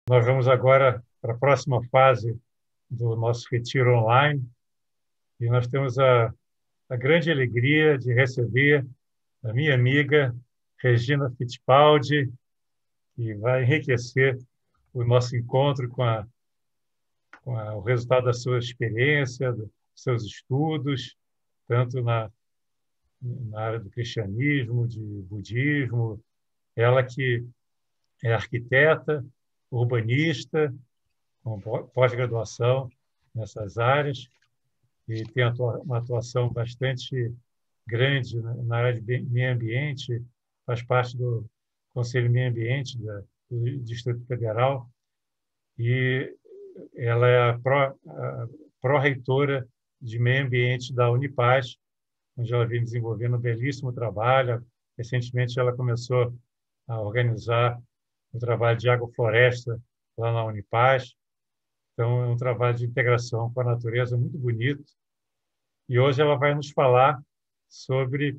Nós vamos agora para a próxima fase do nosso retiro online e nós temos a grande alegria de receber a minha amiga Regina Fittipaldi, que vai enriquecer o nosso encontro com o resultado da sua experiência, dos seus estudos, tanto na área do cristianismo, de budismo. Ela que é arquiteta, urbanista, com pós-graduação nessas áreas e tem uma atuação bastante grande na área de meio ambiente, faz parte do Conselho de Meio Ambiente do Distrito Federal e ela é a pró-reitora de meio ambiente da Unipaz, onde ela vem desenvolvendo um belíssimo trabalho. Recentemente, ela começou a organizar o trabalho de agrofloresta lá na Unipaz. Então, é um trabalho de integração com a natureza muito bonito. E hoje ela vai nos falar sobre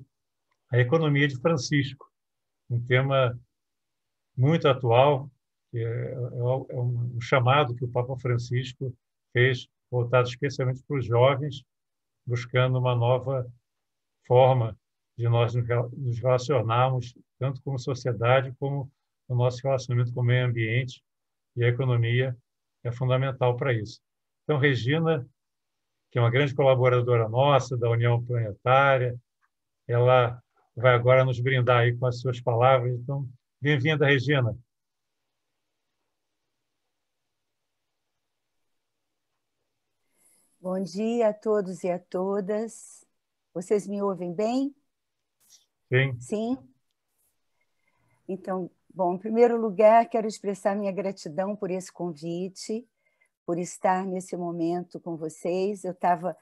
a economia de Francisco, um tema muito atual, que é um chamado que o Papa Francisco fez, voltado especialmente para os jovens, buscando uma nova forma de nós nos relacionarmos, tanto como sociedade, como o nosso relacionamento com o meio ambiente, e a economia é fundamental para isso. Então, Regina, que é uma grande colaboradora nossa da União Planetária, ela vai agora nos brindar aí com as suas palavras. Então, bem-vinda, Regina. Bom dia a todos e a todas. Vocês me ouvem bem? Sim. Sim? Então, bom, em primeiro lugar, quero expressar minha gratidão por esse convite, por estar nesse momento com vocês. Eu estava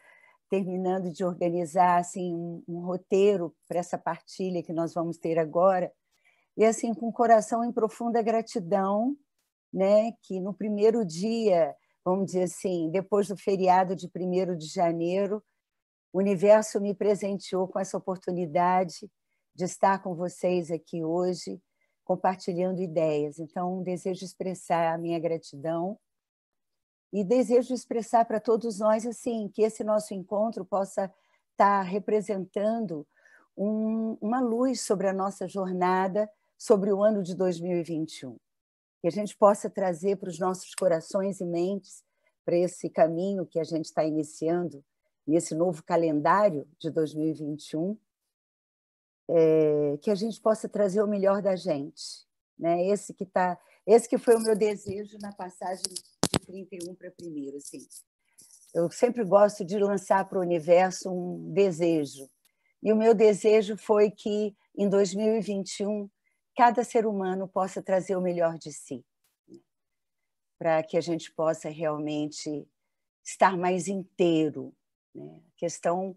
terminando de organizar assim, um roteiro para essa partilha que nós vamos ter agora, e assim, com o coração em profunda gratidão, né, que no primeiro dia, vamos dizer assim, depois do feriado de 1º de janeiro, o universo me presenteou com essa oportunidade de estar com vocês aqui hoje, compartilhando ideias. Então, desejo expressar a minha gratidão e desejo expressar para todos nós assim que esse nosso encontro possa estar representando uma luz sobre a nossa jornada, sobre o ano de 2021. Que a gente possa trazer para os nossos corações e mentes, para esse caminho que a gente está iniciando, nesse novo calendário de 2021, que a gente possa trazer o melhor da gente. Né? Esse que foi o meu desejo na passagem de 31 para 1º. Assim. Eu sempre gosto de lançar para o universo um desejo. E o meu desejo foi que, em 2021, cada ser humano possa trazer o melhor de si, para que a gente possa realmente estar mais inteiro. Né? A questão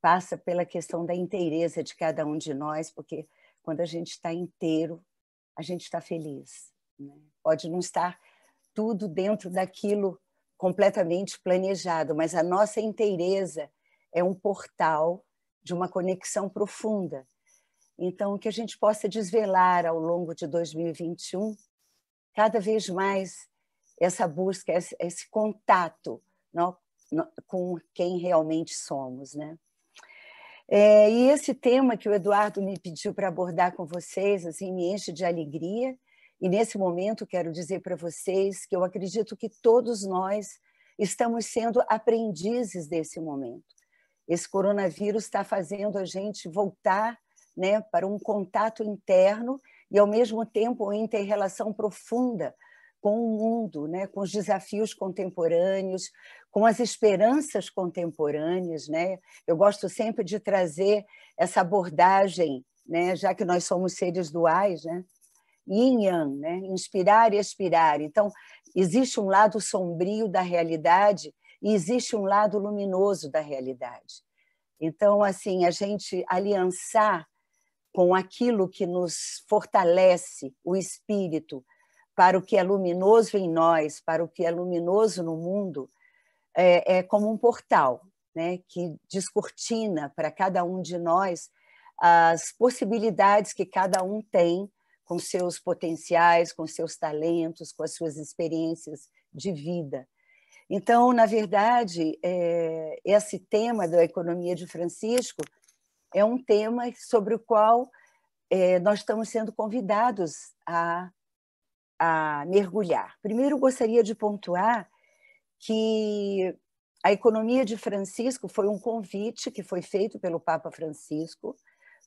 passa pela questão da inteireza de cada um de nós, porque quando a gente está inteiro, a gente está feliz. Né? Pode não estar tudo dentro daquilo completamente planejado, mas a nossa inteireza é um portal de uma conexão profunda. Então, que a gente possa desvelar ao longo de 2021, cada vez mais essa busca, esse contato, não, com quem realmente somos. Né? E esse tema que o Eduardo me pediu para abordar com vocês assim, me enche de alegria, e nesse momento quero dizer para vocês que eu acredito que todos nós estamos sendo aprendizes desse momento. Esse coronavírus está fazendo a gente voltar, né, para um contato interno e, ao mesmo tempo, uma inter-relação profunda com o mundo, né, com os desafios contemporâneos, com as esperanças contemporâneas. Né? Eu gosto sempre de trazer essa abordagem, né, já que nós somos seres duais, né? Yin Yang, né? Inspirar e expirar. Então, existe um lado sombrio da realidade e existe um lado luminoso da realidade. Então, assim, a gente aliançar com aquilo que nos fortalece o espírito para o que é luminoso em nós, para o que é luminoso no mundo, é como um portal, né, que descortina para cada um de nós as possibilidades que cada um tem com seus potenciais, com seus talentos, com as suas experiências de vida. Então, na verdade, esse tema da economia de Francisco é um tema sobre o qual nós estamos sendo convidados a mergulhar. Primeiro, gostaria de pontuar que a economia de Francisco foi um convite que foi feito pelo Papa Francisco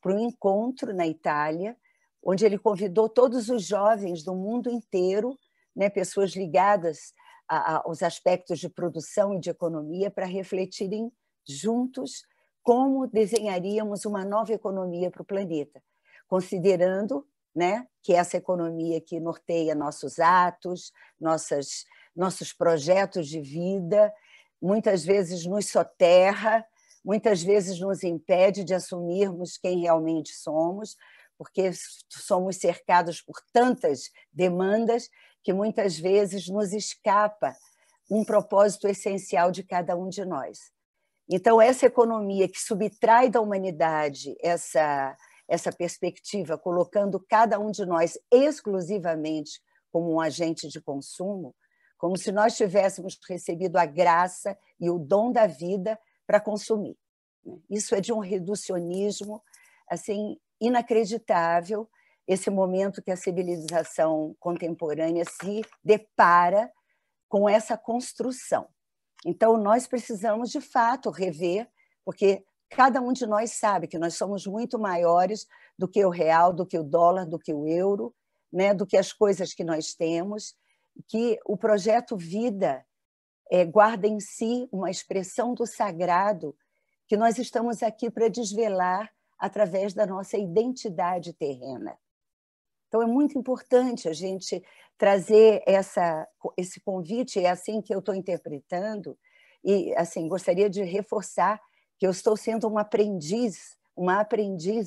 para um encontro na Itália, onde ele convidou todos os jovens do mundo inteiro, né, pessoas ligadas aos aspectos de produção e de economia, para refletirem juntos como desenharíamos uma nova economia para o planeta, considerando, né, que essa economia que norteia nossos atos, nossos projetos de vida, muitas vezes nos soterra, muitas vezes nos impede de assumirmos quem realmente somos, porque somos cercados por tantas demandas que muitas vezes nos escapa um propósito essencial de cada um de nós. Então, essa economia que subtrai da humanidade essa perspectiva, colocando cada um de nós exclusivamente como um agente de consumo, como se nós tivéssemos recebido a graça e o dom da vida para consumir. Isso é de um reducionismo assim, inacreditável, esse momento que a civilização contemporânea se depara com essa construção. Então, nós precisamos, de fato, rever, porque cada um de nós sabe que nós somos muito maiores do que o real, do que o dólar, do que o euro, né, do que as coisas que nós temos, que o projeto Vida guarda em si uma expressão do sagrado que nós estamos aqui para desvelar através da nossa identidade terrena. Então, é muito importante a gente trazer esse convite, é assim que eu estou interpretando, e assim, gostaria de reforçar que eu estou sendo uma aprendiz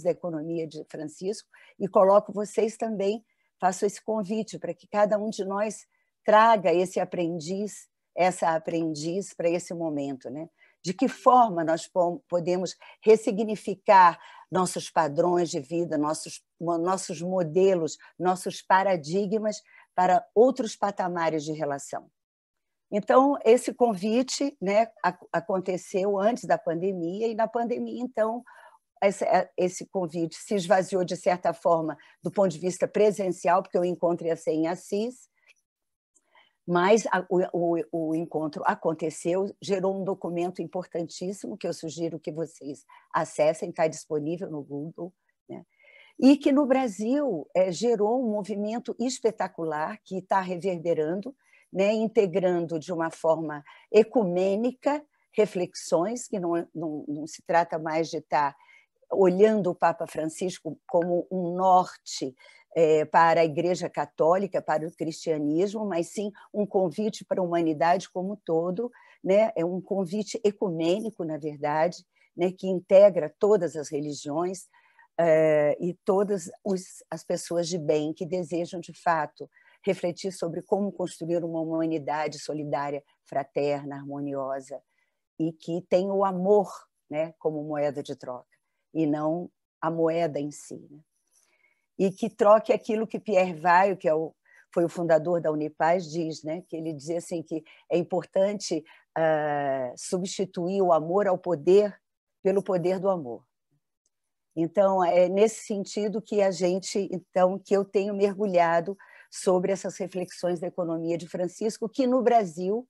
da economia de Francisco, e coloco vocês também, faço esse convite para que cada um de nós traga esse aprendiz, essa aprendiz para esse momento, né? De que forma nós podemos ressignificar nossos padrões de vida, nossos modelos, nossos paradigmas para outros patamares de relação. Então, esse convite, né, aconteceu antes da pandemia, e na pandemia, então, esse convite se esvaziou, de certa forma, do ponto de vista presencial, porque o encontro ia ser em Assis, mas o encontro aconteceu, gerou um documento importantíssimo, que eu sugiro que vocês acessem, está disponível no Google, né? E que no Brasil gerou um movimento espetacular que está reverberando, né, integrando de uma forma ecumênica reflexões, que não se trata mais de estar olhando o Papa Francisco como um norte para a Igreja Católica, para o cristianismo, mas sim um convite para a humanidade como um todo, né? É um convite ecumênico, na verdade, né, que integra todas as religiões e todas as pessoas de bem que desejam, de fato, refletir sobre como construir uma humanidade solidária, fraterna, harmoniosa, e que tem o amor, né, como moeda de troca, e não a moeda em si, né? E que troque aquilo que Pierre Weil, que foi o fundador da Unipaz, diz, né? Que ele dizia assim, que é importante substituir o amor ao poder pelo poder do amor. Então, é nesse sentido que que eu tenho mergulhado sobre essas reflexões da economia de Francisco, que no Brasil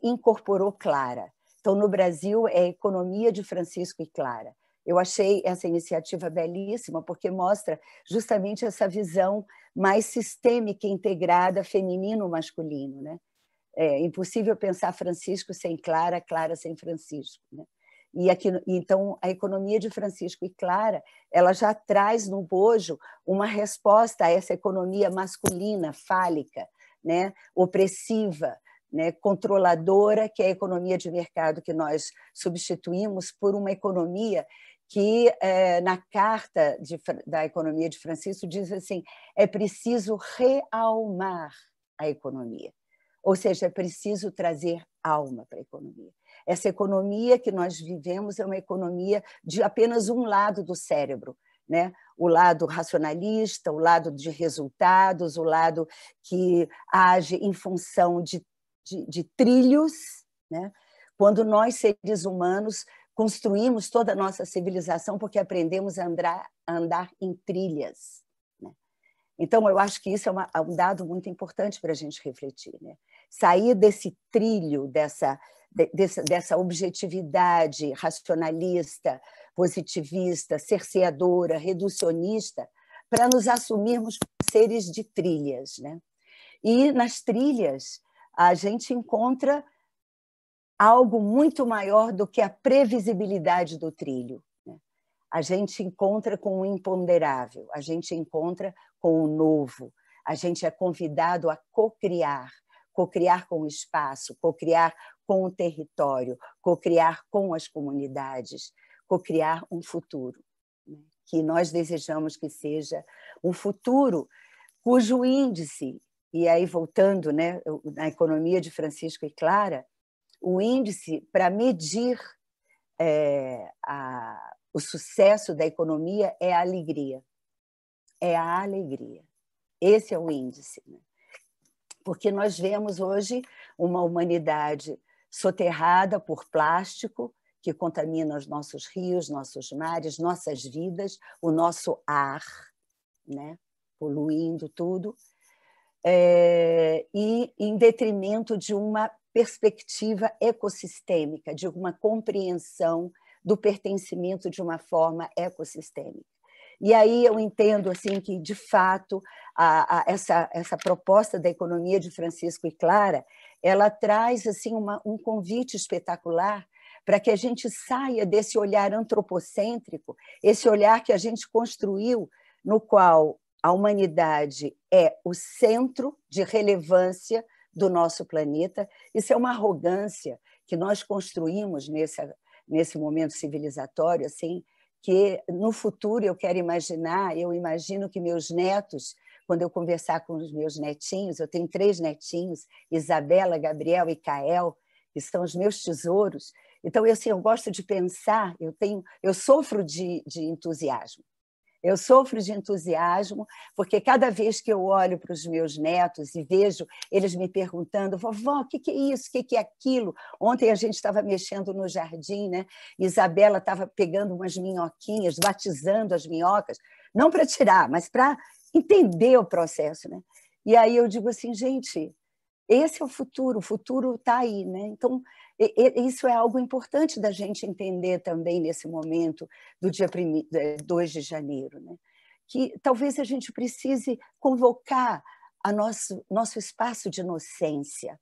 incorporou Clara. Então, no Brasil, é a economia de Francisco e Clara. Eu achei essa iniciativa belíssima, porque mostra justamente essa visão mais sistêmica e integrada, feminino-masculino, né? É impossível pensar Francisco sem Clara, Clara sem Francisco, né? Então, a economia de Francisco e Clara, ela já traz no bojo uma resposta a essa economia masculina, fálica, né? Opressiva, né? Controladora, que é a economia de mercado, que nós substituímos por uma economia que, na carta da economia de Francisco, diz assim, é preciso realmar a economia, ou seja, é preciso trazer alma para a economia. Essa economia que nós vivemos é uma economia de apenas um lado do cérebro, né? O lado racionalista, o lado de resultados, o lado que age em função de trilhos, né? Quando nós, seres humanos, construímos toda a nossa civilização porque aprendemos a andar em trilhas, né? Então, eu acho que isso é um dado muito importante para a gente refletir, né? Sair desse trilho, dessa objetividade racionalista, positivista, cerceadora, reducionista, para nos assumirmos seres de trilhas, né? E nas trilhas a gente encontra algo muito maior do que a previsibilidade do trilho, né? A gente encontra com o imponderável, a gente encontra com o novo, a gente é convidado a co-criar com o espaço, co-criar com o território, co-criar com as comunidades, co-criar um futuro, né? Que nós desejamos que seja um futuro cujo índice, e aí voltando, né, na economia de Francisco e Clara, o índice para medir o sucesso da economia é a alegria. É a alegria. Esse é o índice, né? Porque nós vemos hoje uma humanidade soterrada por plástico, que contamina os nossos rios, nossos mares, nossas vidas, o nosso ar, né? Poluindo tudo, e em detrimento de uma perspectiva ecossistêmica, de uma compreensão do pertencimento de uma forma ecossistêmica. E aí eu entendo assim que, de fato, essa proposta da economia de Francisco e Clara, ela traz assim um convite espetacular para que a gente saia desse olhar antropocêntrico, esse olhar que a gente construiu, no qual a humanidade é o centro de relevância do nosso planeta. Isso é uma arrogância que nós construímos nesse momento civilizatório, assim, que no futuro eu quero imaginar, eu imagino que meus netos, quando eu conversar com os meus netinhos, eu tenho 3 netinhos, Isabela, Gabriel e Kael, que são os meus tesouros. Então, assim, eu gosto de pensar, eu sofro de entusiasmo. Eu sofro de entusiasmo, porque cada vez que eu olho para os meus netos e vejo eles me perguntando: vovó, o que é isso, o que é aquilo? Ontem a gente estava mexendo no jardim, né? Isabela estava pegando umas minhoquinhas, batizando as minhocas, não para tirar, mas para entender o processo, né? E aí eu digo assim, gente, esse é o futuro está aí, né? Então, isso é algo importante da gente entender também nesse momento do dia 2 de janeiro, né? Que talvez a gente precise convocar nosso espaço de inocência,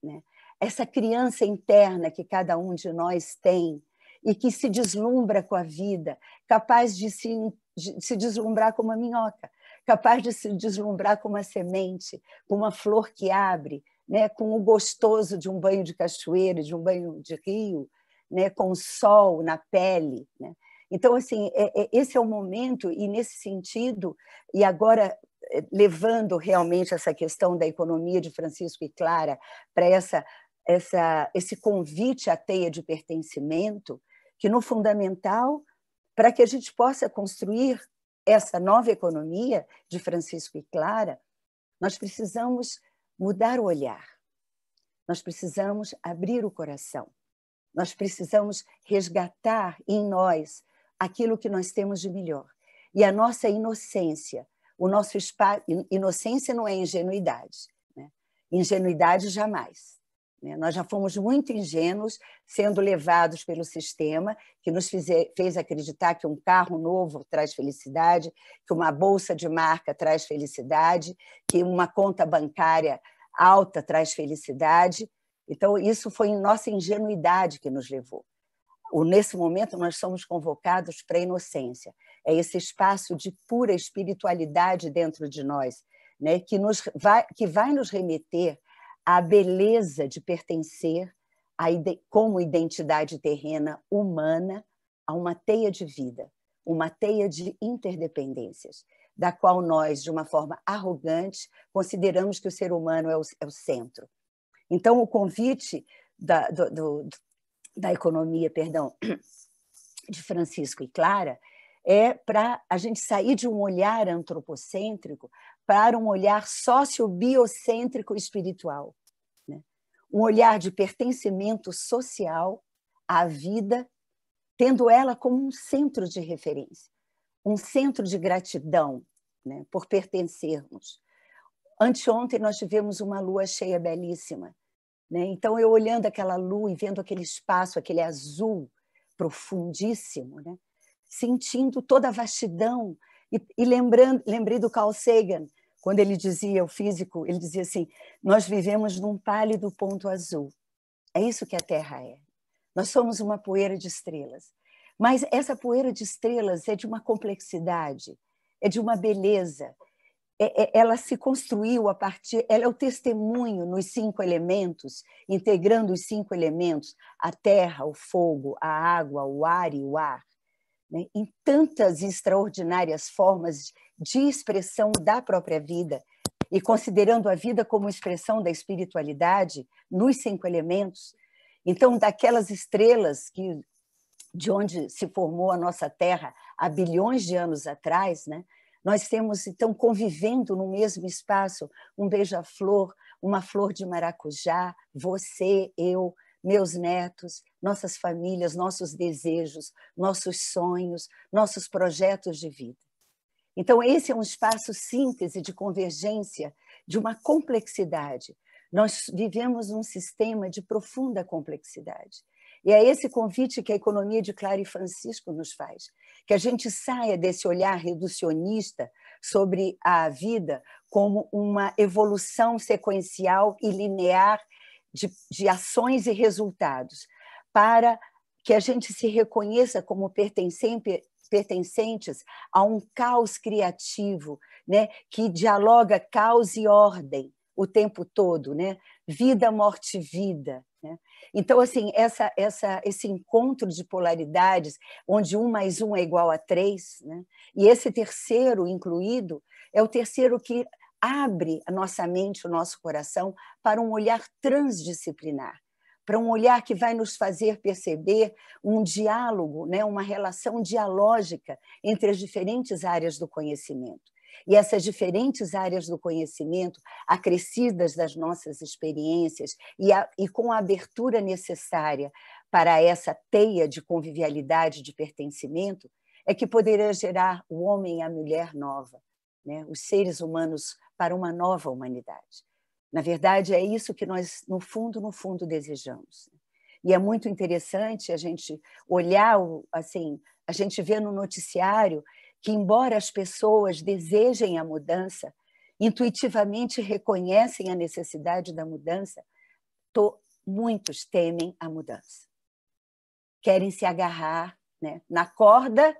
né? Essa criança interna que cada um de nós tem e que se deslumbra com a vida, capaz de se deslumbrar com uma minhoca, capaz de se deslumbrar com uma semente, com uma flor que abre, né, com o gostoso de um banho de cachoeira, de um banho de rio, né, com o sol na pele, né? Então, assim, esse é o momento, e nesse sentido, e agora levando realmente essa questão da economia de Francisco e Clara para esse convite à teia de pertencimento, que no fundamental, para que a gente possa construir essa nova economia de Francisco e Clara, nós precisamos mudar o olhar, nós precisamos abrir o coração, nós precisamos resgatar em nós aquilo que nós temos de melhor. E a nossa inocência, o nosso espaço. Inocência não é ingenuidade, né? Ingenuidade jamais. Nós já fomos muito ingênuos, sendo levados pelo sistema, que nos fez acreditar que um carro novo traz felicidade, que uma bolsa de marca traz felicidade, que uma conta bancária alta traz felicidade. Então, isso foi nossa ingenuidade que nos levou. Nesse momento, nós somos convocados para a inocência. É esse espaço de pura espiritualidade dentro de nós, né, que vai nos remeter à beleza de pertencer como identidade terrena humana a uma teia de vida, uma teia de interdependências, da qual nós, de uma forma arrogante, consideramos que o ser humano é o centro. Então, o convite da economia, de Francisco e Clara, é para a gente sair de um olhar antropocêntrico para um olhar sociobiocêntrico espiritual, né? Um olhar de pertencimento social à vida, tendo ela como um centro de referência, um centro de gratidão, né, por pertencermos. Anteontem nós tivemos uma lua cheia belíssima, né? Então, eu olhando aquela lua e vendo aquele espaço, aquele azul profundíssimo, né? Sentindo toda a vastidão, e lembrei do Carl Sagan, quando ele dizia, o físico, ele dizia assim, nós vivemos num pálido ponto azul. É isso que a Terra é. Nós somos uma poeira de estrelas. Mas essa poeira de estrelas é de uma complexidade, é de uma beleza. Ela se construiu a partir... Ela é o testemunho nos 5 elementos, integrando os 5 elementos, a terra, o fogo, a água, o ar e o ar, né? Em tantas extraordinárias formas de expressão da própria vida, e considerando a vida como expressão da espiritualidade nos 5 elementos. Então, daquelas estrelas de onde se formou a nossa Terra há bilhões de anos atrás, né? Nós temos, então, convivendo no mesmo espaço, um beija-flor, uma flor de maracujá, você, eu, meus netos, nossas famílias, nossos desejos, nossos sonhos, nossos projetos de vida. Então, esse é um espaço síntese de convergência de uma complexidade. Nós vivemos num sistema de profunda complexidade. E é esse convite que a economia de Clara e Francisco nos faz, que a gente saia desse olhar reducionista sobre a vida como uma evolução sequencial e linear de ações e resultados, para que a gente se reconheça como pertencentes a um caos criativo, né, que dialoga caos e ordem o tempo todo, né? Vida, morte, vida, né? Então, assim, esse encontro de polaridades, onde 1 mais 1 é igual a 3, né? E esse terceiro incluído é o terceiro que abre a nossa mente, o nosso coração, para um olhar transdisciplinar, para um olhar que vai nos fazer perceber um diálogo, né? Uma relação dialógica entre as diferentes áreas do conhecimento. E essas diferentes áreas do conhecimento, acrescidas das nossas experiências e com a abertura necessária para essa teia de convivialidade, de pertencimento, é que poderá gerar o homem e a mulher nova, né? Os seres humanos para uma nova humanidade. Na verdade, é isso que nós, no fundo, desejamos. E é muito interessante a gente olhar, assim, a gente vê no noticiário que, embora as pessoas desejem a mudança, intuitivamente reconhecem a necessidade da mudança, muitos temem a mudança. Querem se agarrar, né, na corda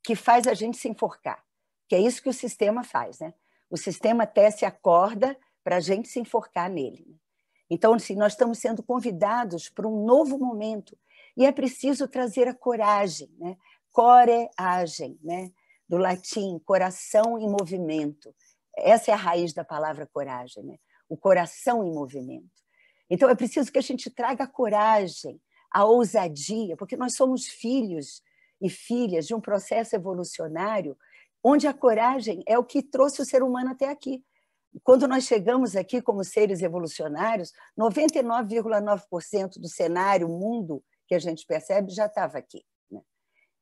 que faz a gente se enforcar, que é isso que o sistema faz, né? O sistema tece a corda para a gente se enforcar nele. Então, assim, nós estamos sendo convidados para um novo momento, e é preciso trazer a coragem, né? Coreagem, né? Do latim, coração em movimento. Essa é a raiz da palavra coragem, né? O coração em movimento. Então, é preciso que a gente traga a coragem, a ousadia, porque nós somos filhos e filhas de um processo evolucionário onde a coragem é o que trouxe o ser humano até aqui. Quando nós chegamos aqui como seres evolucionários, 99,9% do cenário, mundo que a gente percebe já estava aqui.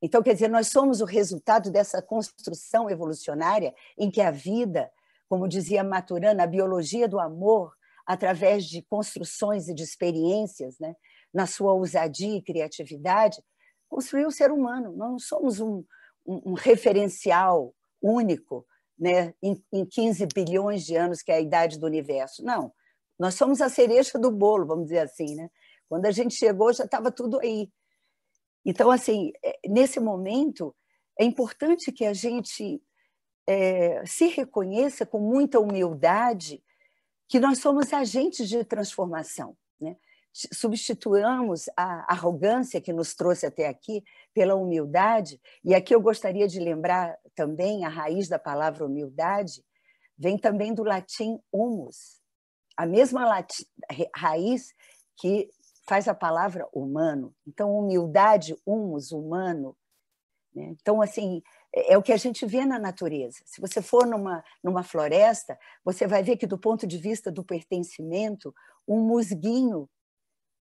Então, quer dizer, nós somos o resultado dessa construção evolucionária em que a vida, como dizia Maturana, a biologia do amor, através de construções e de experiências, né, na sua ousadia e criatividade, construiu o ser humano. Nós não somos um referencial único, né, em 15 bilhões de anos, que é a idade do universo. Não, nós somos a cereja do bolo, vamos dizer assim, né? Quando a gente chegou, já estava tudo aí. Então, assim, nesse momento, é importante que a gente se reconheça com muita humildade que nós somos agentes de transformação, né? Substituamos a arrogância que nos trouxe até aqui pela humildade, e aqui eu gostaria de lembrar também a raiz da palavra humildade, vem também do latim humus, a mesma raiz que faz a palavra humano. Então, humildade, humus, humano, né? Então, assim, é o que a gente vê na natureza. Se você for numa floresta, você vai ver que, do ponto de vista do pertencimento, um musguinho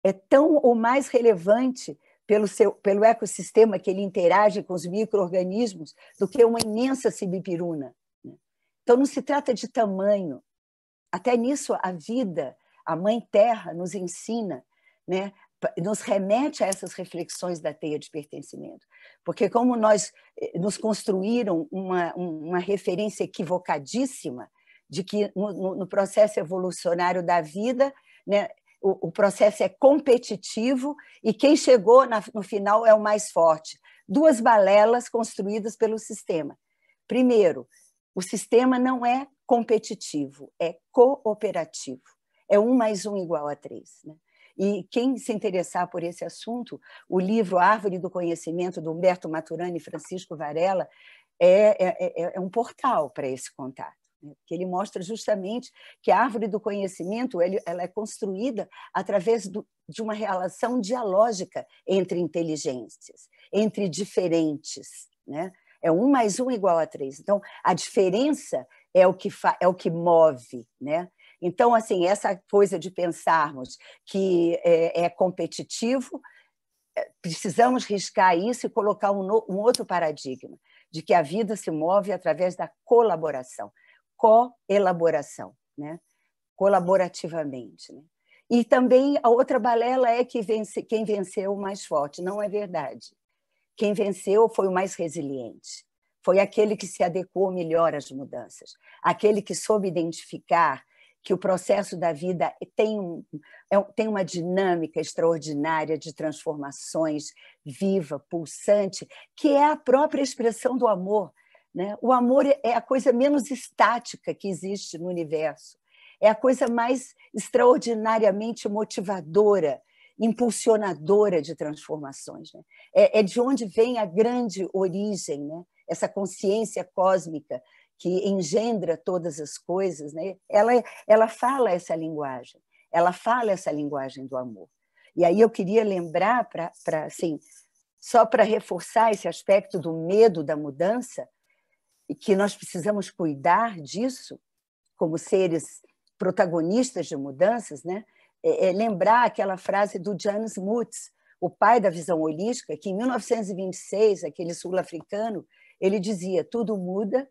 é tão ou mais relevante pelo ecossistema que ele interage com os micro-organismos do que uma imensa sibipiruna, né? Então, não se trata de tamanho. Até nisso, a vida, a Mãe Terra, nos ensina, né? Nos remete a essas reflexões da teia de pertencimento. Porque como nos construíram uma referência equivocadíssima de que no processo evolucionário da vida, né, o processo é competitivo e quem chegou no final é o mais forte. Duas balelas construídas pelo sistema. Primeiro, o sistema não é competitivo, é cooperativo. É 1 mais 1 igual a 3, né? E quem se interessar por esse assunto, o livro Árvore do Conhecimento, do Humberto Maturana e Francisco Varela, é um portal para esse contato, né? Que ele mostra justamente que a Árvore do Conhecimento ela é construída através de uma relação dialógica entre inteligências, entre diferentes, né? É 1 mais 1 igual a 3. Então, a diferença é o que move, né? Então, assim, essa coisa de pensarmos que é competitivo, precisamos riscar isso e colocar um outro paradigma, de que a vida se move através da colaboração, coelaboração, né? Colaborativamente, né? E também a outra balela é que quem venceu o mais forte. Não é verdade. Quem venceu foi o mais resiliente, foi aquele que se adequou melhor às mudanças, aquele que soube identificar que o processo da vida tem uma dinâmica extraordinária de transformações, viva, pulsante, que é a própria expressão do amor, né? O amor é a coisa menos estática que existe no universo, é a coisa mais extraordinariamente motivadora, impulsionadora de transformações, né? É de onde vem a grande origem, né? Essa consciência cósmica que engendra todas as coisas, né? Ela fala essa linguagem, do amor. E aí eu queria lembrar, assim, só para reforçar esse aspecto do medo da mudança, e que nós precisamos cuidar disso como seres protagonistas de mudanças, né? Lembrar aquela frase do Jan Smuts, o pai da visão holística, que em 1926, aquele sul-africano, ele dizia: tudo muda,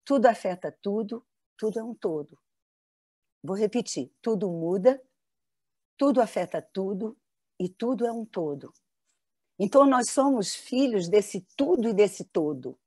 tudo afeta tudo, tudo é um todo. Vou repetir: tudo muda, tudo afeta tudo e tudo é um todo. Então, nós somos filhos desse tudo e desse todo,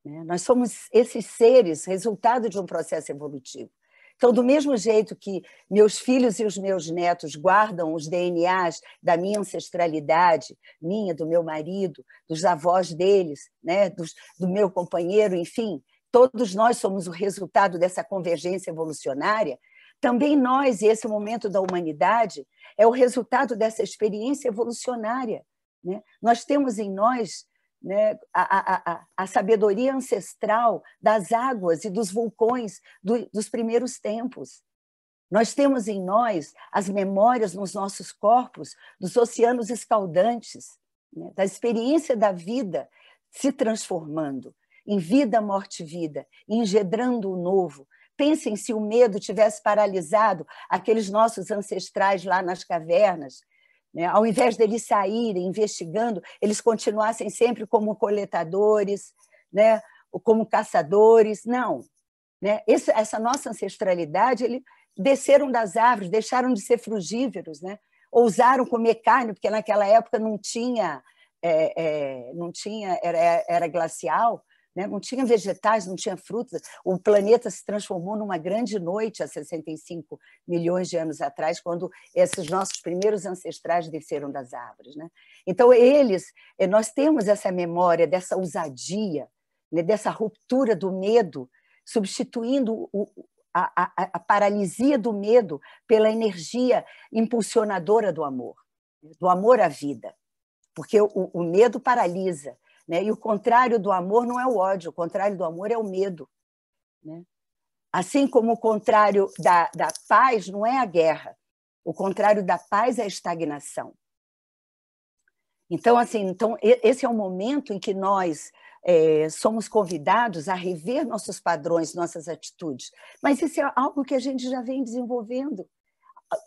né? Nós somos esses seres, resultado de um processo evolutivo. Então, do mesmo jeito que meus filhos e os meus netos guardam os DNAs da minha ancestralidade, minha, do meu marido, dos avós deles, né, do meu companheiro, enfim, todos nós somos o resultado dessa convergência evolucionária, também nós, e esse momento da humanidade, é o resultado dessa experiência evolucionária, né? Nós temos em nós, né, a sabedoria ancestral das águas e dos vulcões dos primeiros tempos. Nós temos em nós as memórias nos nossos corpos dos oceanos escaldantes, né, da experiência da vida se transformando em vida, morte e vida, engendrando o novo. Pensem se o medo tivesse paralisado aqueles nossos ancestrais lá nas cavernas, né? Ao invés deles saírem investigando, eles continuassem sempre como coletadores, né? Ou como caçadores. Não, né? Essa nossa ancestralidade, eles desceram das árvores, deixaram de ser frugívoros, né? Ousaram comer carne, porque naquela época não tinha era glacial, né? Não tinha vegetais, não tinha frutas. O planeta se transformou numa grande noite há 65 milhões de anos atrás, quando esses nossos primeiros ancestrais desceram das árvores, né? Então, nós temos essa memória dessa ousadia, né? Dessa ruptura do medo, substituindo a paralisia do medo pela energia impulsionadora do amor à vida. Porque o medo paralisa, né? E o contrário do amor não é o ódio, o contrário do amor é o medo, né? Assim como o contrário da paz não é a guerra, o contrário da paz é a estagnação. Então, assim, esse é o momento em que nós somos convidados a rever nossos padrões, nossas atitudes. Mas isso é algo que a gente já vem desenvolvendo.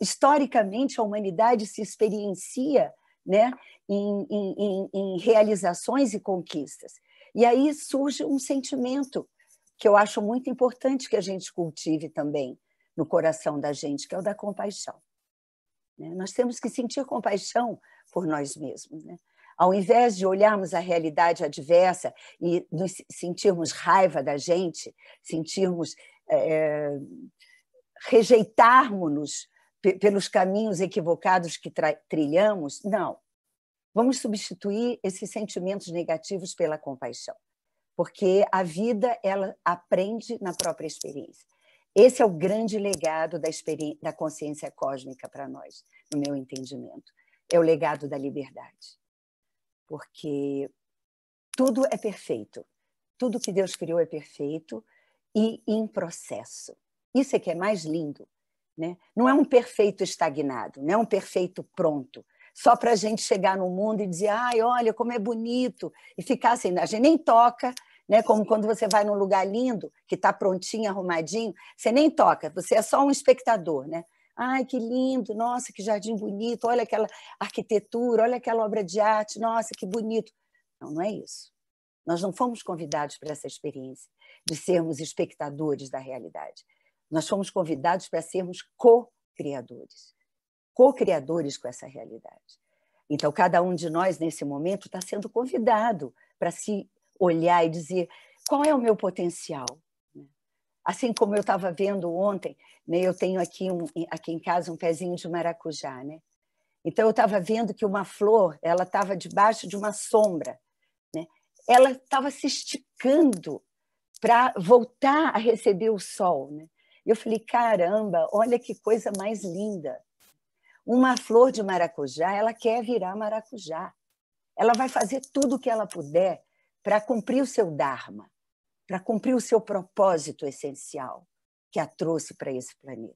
Historicamente, a humanidade se experiencia, né, em realizações e conquistas. E aí surge um sentimento que eu acho muito importante que a gente cultive também no coração da gente, que é o da compaixão. Nós temos que sentir compaixão por nós mesmos. Ao invés de olharmos a realidade adversa e nos sentirmos raiva da gente, rejeitarmos-nos pelos caminhos equivocados que trilhamos, não. Vamos substituir esses sentimentos negativos pela compaixão, porque a vida ela aprende na própria experiência. Esse é o grande legado da consciência cósmica para nós, no meu entendimento. É o legado da liberdade. Porque tudo é perfeito. Tudo que Deus criou é perfeito e em processo. Isso é que é mais lindo. Não é um perfeito estagnado, não é um perfeito pronto, só para a gente chegar no mundo e dizer, ai, olha como é bonito, e ficar assim, a gente nem toca, como quando você vai num lugar lindo, que está prontinho, arrumadinho, você nem toca, você é só um espectador. Ai, que lindo, nossa, que jardim bonito, olha aquela arquitetura, olha aquela obra de arte, nossa, que bonito. Não, não é isso. Nós não fomos convidados para essa experiência de sermos espectadores da realidade. Nós fomos convidados para sermos co-criadores com essa realidade. Então, cada um de nós, nesse momento, está sendo convidado para se olhar e dizer qual é o meu potencial. Assim como eu estava vendo ontem, eu tenho aqui em casa um pezinho de maracujá. Então, eu estava vendo que uma flor ela estava debaixo de uma sombra. Ela estava se esticando para voltar a receber o sol. Eu falei, caramba, olha que coisa mais linda. Uma flor de maracujá, ela quer virar maracujá. Ela vai fazer tudo o que ela puder para cumprir o seu dharma, para cumprir o seu propósito essencial que a trouxe para esse planeta.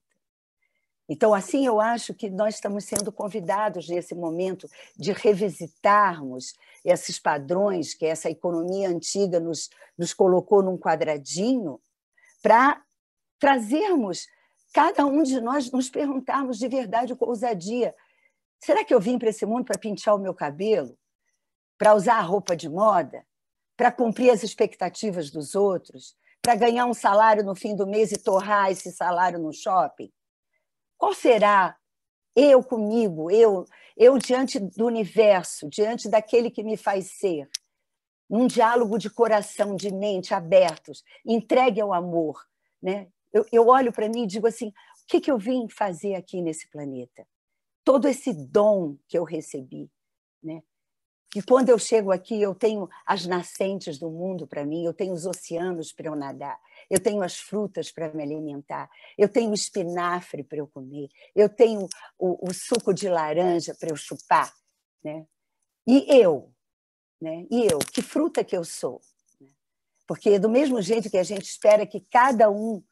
Então, assim, eu acho que nós estamos sendo convidados nesse momento de revisitarmos esses padrões que essa economia antiga nos colocou num quadradinho para trazermos, cada um de nós nos perguntarmos de verdade com ousadia, será que eu vim para esse mundo para pintar o meu cabelo? Para usar a roupa de moda? Para cumprir as expectativas dos outros? Para ganhar um salário no fim do mês e torrar esse salário no shopping? Qual será eu comigo, eu diante do universo, diante daquele que me faz ser? Um diálogo de coração, de mente abertos, entregue ao amor. Eu olho para mim e digo assim, o que eu vim fazer aqui nesse planeta? Todo esse dom que eu recebi. Que quando eu chego aqui, eu tenho as nascentes do mundo para mim, eu tenho os oceanos para eu nadar, eu tenho as frutas para me alimentar, eu tenho o espinafre para eu comer, eu tenho o suco de laranja para eu chupar. E eu? Que fruta que eu sou? Porque do mesmo jeito que a gente espera que cada um,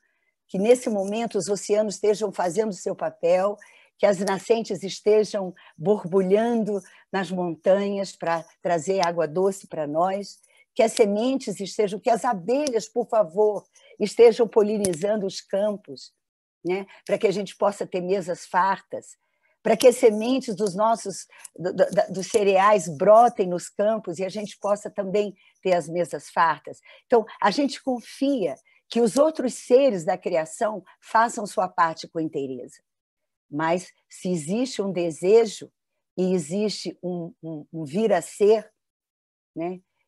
que nesse momento os oceanos estejam fazendo o seu papel, que as nascentes estejam borbulhando nas montanhas para trazer água doce para nós, que as sementes estejam, que as abelhas, por favor, estejam polinizando os campos, para que a gente possa ter mesas fartas, para que as sementes dos cereais brotem nos campos e a gente possa também ter as mesas fartas. Então, a gente confia que os outros seres da criação façam sua parte com inteireza. Mas se existe um desejo e existe um vir a ser,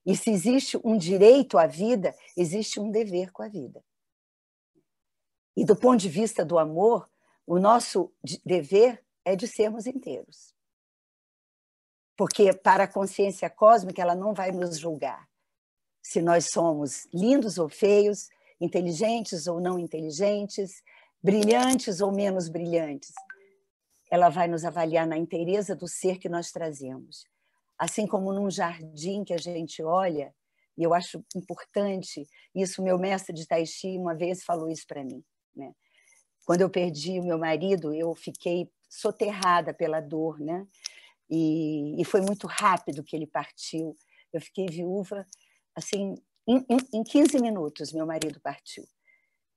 e se existe um direito à vida, existe um dever com a vida. E do ponto de vista do amor, o nosso dever é de sermos inteiros. Porque para a consciência cósmica, ela não vai nos julgar. Se nós somos lindos ou feios, inteligentes ou não inteligentes, brilhantes ou menos brilhantes. Ela vai nos avaliar na inteireza do ser que nós trazemos. Assim como num jardim que a gente olha, e eu acho importante, isso meu mestre de Tai Chi uma vez falou isso para mim. Quando eu perdi o meu marido, eu fiquei soterrada pela dor. e foi muito rápido que ele partiu. Eu fiquei viúva, assim, em 15 minutos, meu marido partiu.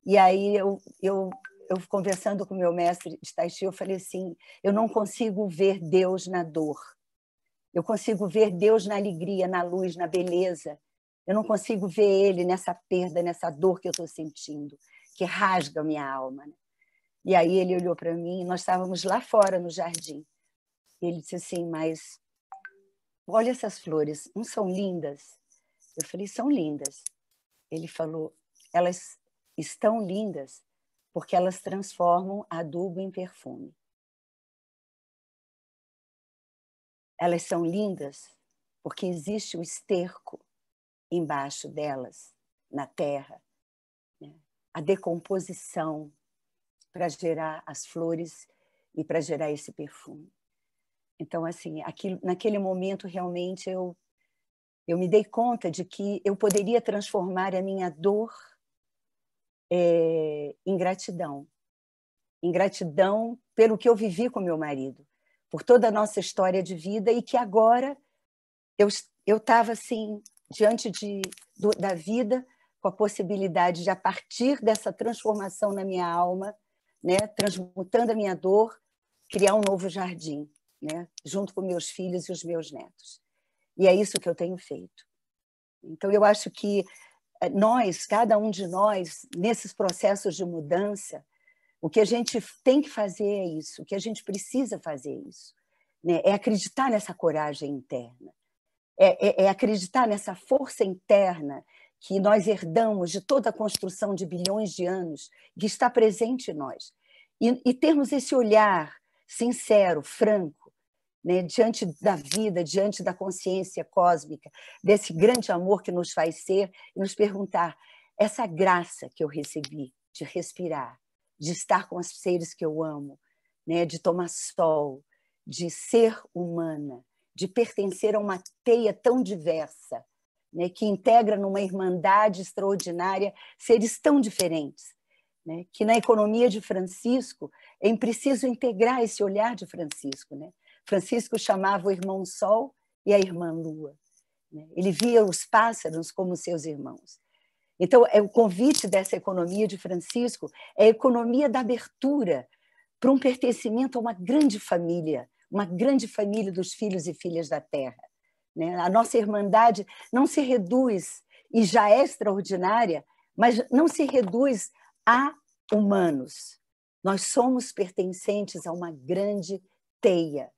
E aí, eu conversando com o meu mestre de Tai Chi, eu falei assim, eu não consigo ver Deus na dor. Eu consigo ver Deus na alegria, na luz, na beleza. Eu não consigo ver Ele nessa perda, nessa dor que eu estou sentindo, que rasga a minha alma. E aí ele olhou para mim, nós estávamos lá fora no jardim. E ele disse assim, mas olha essas flores, não são lindas? Eu falei, são lindas. Ele falou, elas estão lindas porque elas transformam adubo em perfume. Elas são lindas porque existe o esterco embaixo delas, na terra, né? A decomposição para gerar as flores e para gerar esse perfume. Então, assim, naquele momento, realmente, eu me dei conta de que eu poderia transformar a minha dor em gratidão. Em gratidão pelo que eu vivi com meu marido, por toda a nossa história de vida, e que agora eu estava assim, diante da vida, com a possibilidade de, a partir dessa transformação na minha alma, né, transmutando a minha dor, criar um novo jardim, né, junto com meus filhos e os meus netos. E é isso que eu tenho feito. Então, eu acho que nós, cada um de nós, nesses processos de mudança, o que a gente tem que fazer é isso, o que a gente precisa fazer é isso, né? É acreditar nessa coragem interna, é acreditar nessa força interna que nós herdamos de toda a construção de bilhões de anos, que está presente em nós. E termos esse olhar sincero, franco, né, diante da vida, diante da consciência cósmica, desse grande amor que nos faz ser, e nos perguntar, essa graça que eu recebi de respirar, de estar com os seres que eu amo, né, de tomar sol, de ser humana, de pertencer a uma teia tão diversa, né, que integra numa irmandade extraordinária seres tão diferentes, né, que na economia de Francisco é preciso integrar esse olhar de Francisco, né? Francisco chamava o irmão Sol e a irmã Lua, né? Ele via os pássaros como seus irmãos. Então, o convite dessa economia de Francisco é a economia da abertura para um pertencimento a uma grande família dos filhos e filhas da Terra, né? A nossa irmandade não se reduz, e já é extraordinária, mas não se reduz a humanos. Nós somos pertencentes a uma grande teia,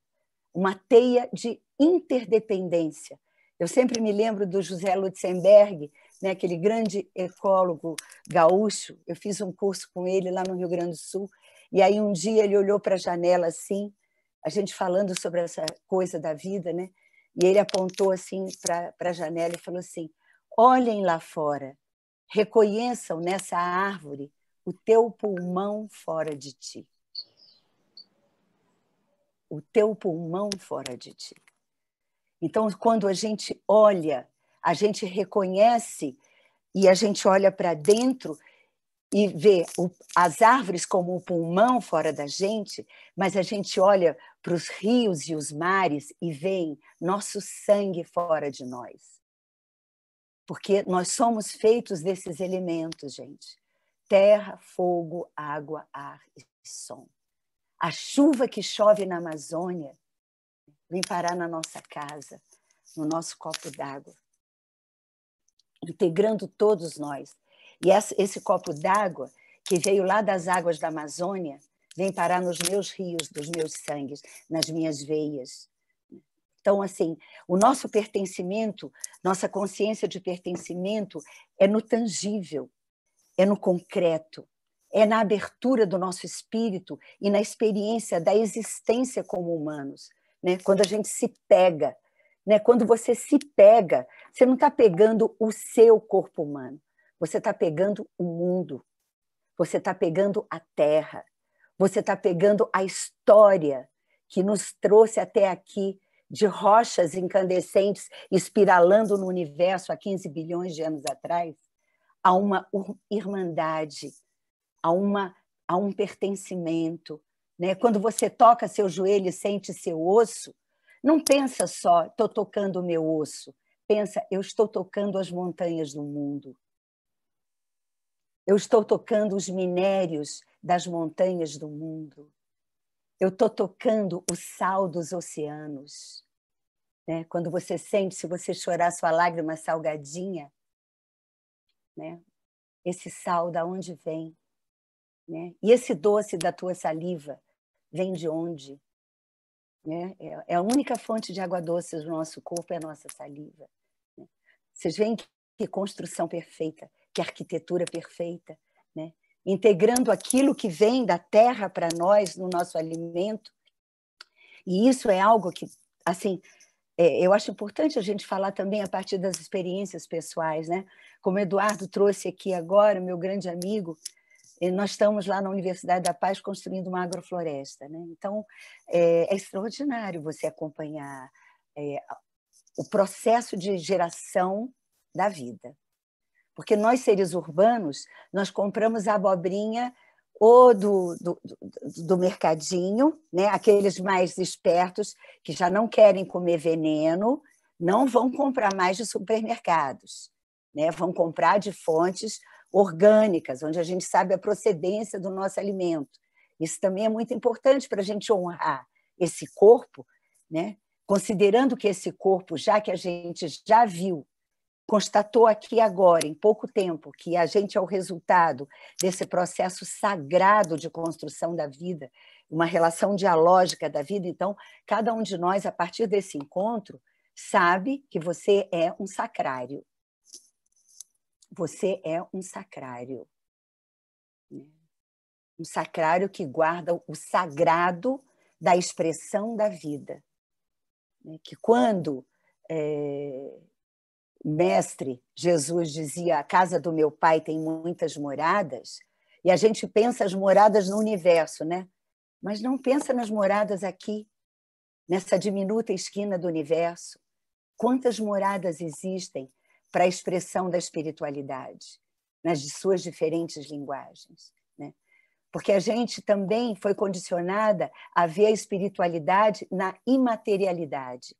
uma teia de interdependência. Eu sempre me lembro do José Lutzenberg, né, aquele grande ecólogo gaúcho. Eu fiz um curso com ele lá no Rio Grande do Sul, e aí um dia ele olhou para a janela assim, a gente falando sobre essa coisa da vida, né? E ele apontou assim para a janela e falou assim, olhem lá fora, reconheçam nessa árvore o teu pulmão fora de ti. O teu pulmão fora de ti. Então, quando a gente olha, a gente reconhece e a gente olha para dentro e vê as árvores como o pulmão fora da gente, mas a gente olha para os rios e os mares e vê nosso sangue fora de nós. Porque nós somos feitos desses elementos, gente. Terra, fogo, água, ar e som. A chuva que chove na Amazônia vem parar na nossa casa, no nosso copo d'água, integrando todos nós. E esse copo d'água, que veio lá das águas da Amazônia, vem parar nos meus rios, dos meus sangues, nas minhas veias. Então, assim, o nosso pertencimento, nossa consciência de pertencimento é no tangível, é no concreto, é na abertura do nosso espírito e na experiência da existência como humanos, né? Quando a gente se pega, né? Quando você se pega, você não está pegando o seu corpo humano, você está pegando o mundo, você está pegando a terra, você está pegando a história que nos trouxe até aqui, de rochas incandescentes espiralando no universo há 15 bilhões de anos atrás, a uma irmandade, a um pertencimento, né? Quando você toca seu joelho e sente seu osso, Não pensa só, estou tocando o meu osso. Pensa, eu estou tocando as montanhas do mundo. Eu estou tocando os minérios das montanhas do mundo. Eu estou tocando o sal dos oceanos. Né? Quando você sente, se você chorar sua lágrima salgadinha, né? Esse sal, da onde vem? Né? E esse doce da tua saliva vem de onde? Né? É a única fonte de água doce do nosso corpo, é a nossa saliva. Né? Vocês veem que construção perfeita, que arquitetura perfeita, né? Integrando aquilo que vem da terra para nós, no nosso alimento. E isso é algo que, assim, eu acho importante a gente falar também a partir das experiências pessoais, né? Como o Eduardo trouxe aqui agora, meu grande amigo, nós estamos lá na Universidade da Paz construindo uma agrofloresta, né? Então, é extraordinário você acompanhar o processo de geração da vida. Porque nós, seres urbanos, nós compramos a abobrinha ou do mercadinho, né? Aqueles mais espertos que já não querem comer veneno, não vão comprar mais de supermercados, né? Vão comprar de fontes orgânicas, onde a gente sabe a procedência do nosso alimento. Isso também é muito importante para a gente honrar esse corpo, né? Considerando que esse corpo, já que a gente já viu, constatou aqui agora, em pouco tempo, que a gente é o resultado desse processo sagrado de construção da vida, uma relação dialógica da vida. Então, cada um de nós, a partir desse encontro, sabe que você é um sacrário. Você é um sacrário. Um sacrário que guarda o sagrado da expressão da vida. Que quando Mestre Jesus dizia: a casa do meu pai tem muitas moradas, e a gente pensa as moradas no universo, né? Mas não pensa nas moradas aqui, nessa diminuta esquina do universo. Quantas moradas existem para a expressão da espiritualidade, nas suas diferentes linguagens, né? Porque a gente também foi condicionada a ver a espiritualidade na imaterialidade,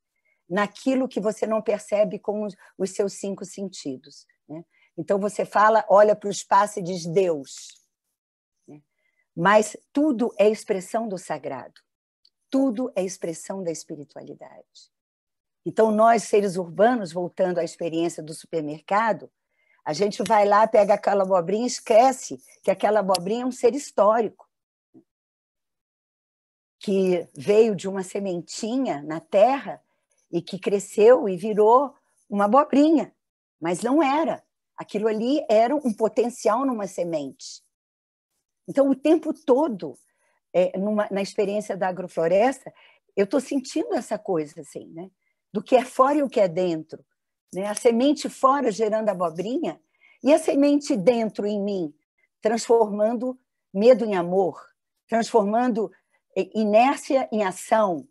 naquilo que você não percebe com os seus 5 sentidos, né? Então você fala, olha para o espaço e diz Deus, né? Mas tudo é expressão do sagrado, tudo é expressão da espiritualidade. Então nós, seres urbanos, voltando à experiência do supermercado, a gente vai lá, pega aquela abobrinha e esquece que aquela abobrinha é um ser histórico, que veio de uma sementinha na terra e que cresceu e virou uma abobrinha, mas não era. Aquilo ali era um potencial numa semente. Então, o tempo todo, na experiência da agrofloresta, eu estou sentindo essa coisa assim, né? Do que é fora e o que é dentro, né? A semente fora gerando abobrinha e a semente dentro em mim, transformando medo em amor, transformando inércia em ação,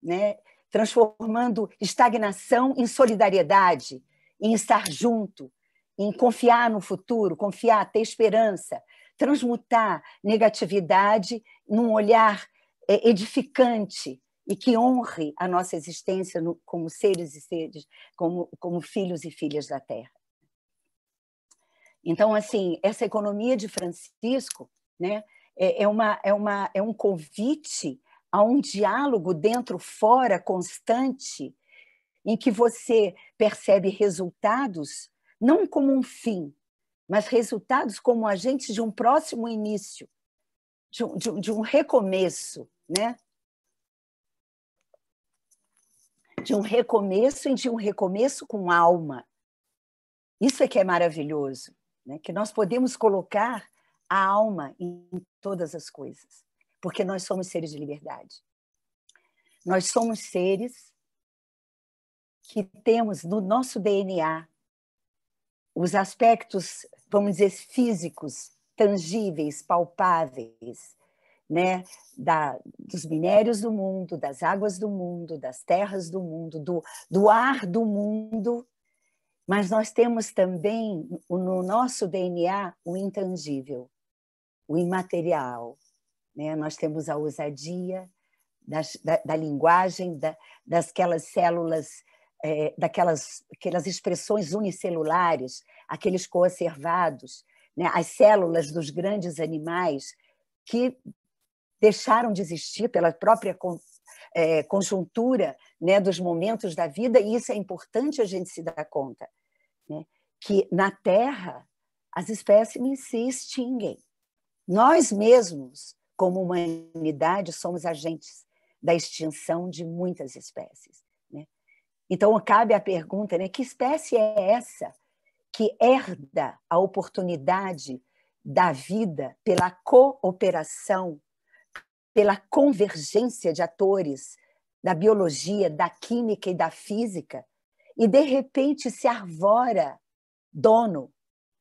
né? Transformando estagnação em solidariedade, em estar junto, em confiar no futuro, confiar, ter esperança, transmutar negatividade num olhar edificante e que honre a nossa existência como seres e seres, como filhos e filhas da Terra. Então, assim, essa economia de Francisco, né, é um convite a um diálogo dentro-fora constante, em que você percebe resultados não como um fim, mas resultados como agentes de um próximo início, de um recomeço, né? De um recomeço e de um recomeço com alma. Isso é que é maravilhoso, né? Que nós podemos colocar a alma em todas as coisas, porque nós somos seres de liberdade. Nós somos seres que temos no nosso DNA os aspectos, vamos dizer, físicos, tangíveis, palpáveis, né? Dos minérios do mundo, das águas do mundo, das terras do mundo, do ar do mundo, mas nós temos também no nosso DNA o intangível, o imaterial, né? Nós temos a ousadia, da linguagem, daquelas células, aquelas expressões unicelulares, aqueles coacervados, né? As células dos grandes animais que deixaram de existir pela própria conjuntura, né, dos momentos da vida, e isso é importante a gente se dar conta, né? Que na Terra as espécies se extinguem. Nós mesmos, como humanidade, somos agentes da extinção de muitas espécies, né? Então, cabe a pergunta, né, que espécie é essa que herda a oportunidade da vida pela cooperação, pela convergência de atores da biologia, da química e da física, e, de repente, se arvora dono,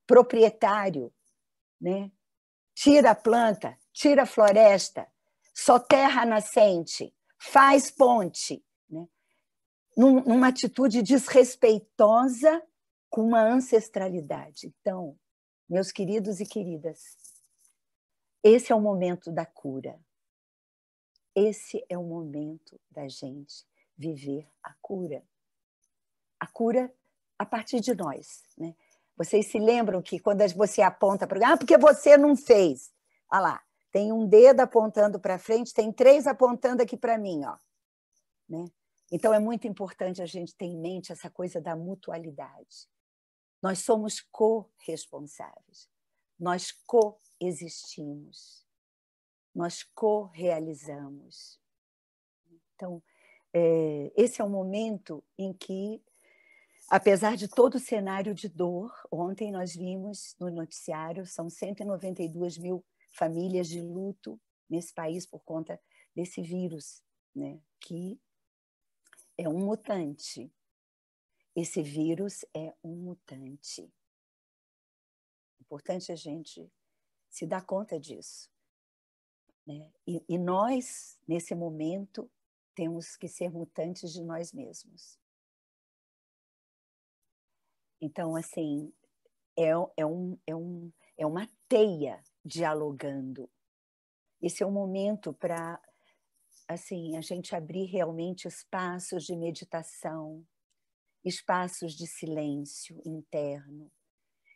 proprietário, né? Tira a planta, tira a floresta, soterra a nascente, faz ponte, né? Numa atitude desrespeitosa com uma ancestralidade. Então, meus queridos e queridas, esse é o momento da cura. Esse é o momento da gente viver a cura. A cura a partir de nós, né? Vocês se lembram que quando você aponta para porque você não fez. Olha lá, tem um dedo apontando para frente, tem 3 apontando aqui para mim, ó, né? Então é muito importante a gente ter em mente essa coisa da mutualidade. Nós somos corresponsáveis, nós coexistimos, nós correalizamos. Então, esse é um momento em que, apesar de todo o cenário de dor, ontem nós vimos no noticiário, são 192 mil famílias de luto nesse país por conta desse vírus, né? Que é um mutante. Esse vírus é um mutante. É importante a gente se dar conta disso, né? E nós, nesse momento, temos que ser mutantes de nós mesmos. Então, assim, é uma teia dialogando. Esse é um momento para, assim, a gente abrir realmente espaços de meditação, espaços de silêncio interno,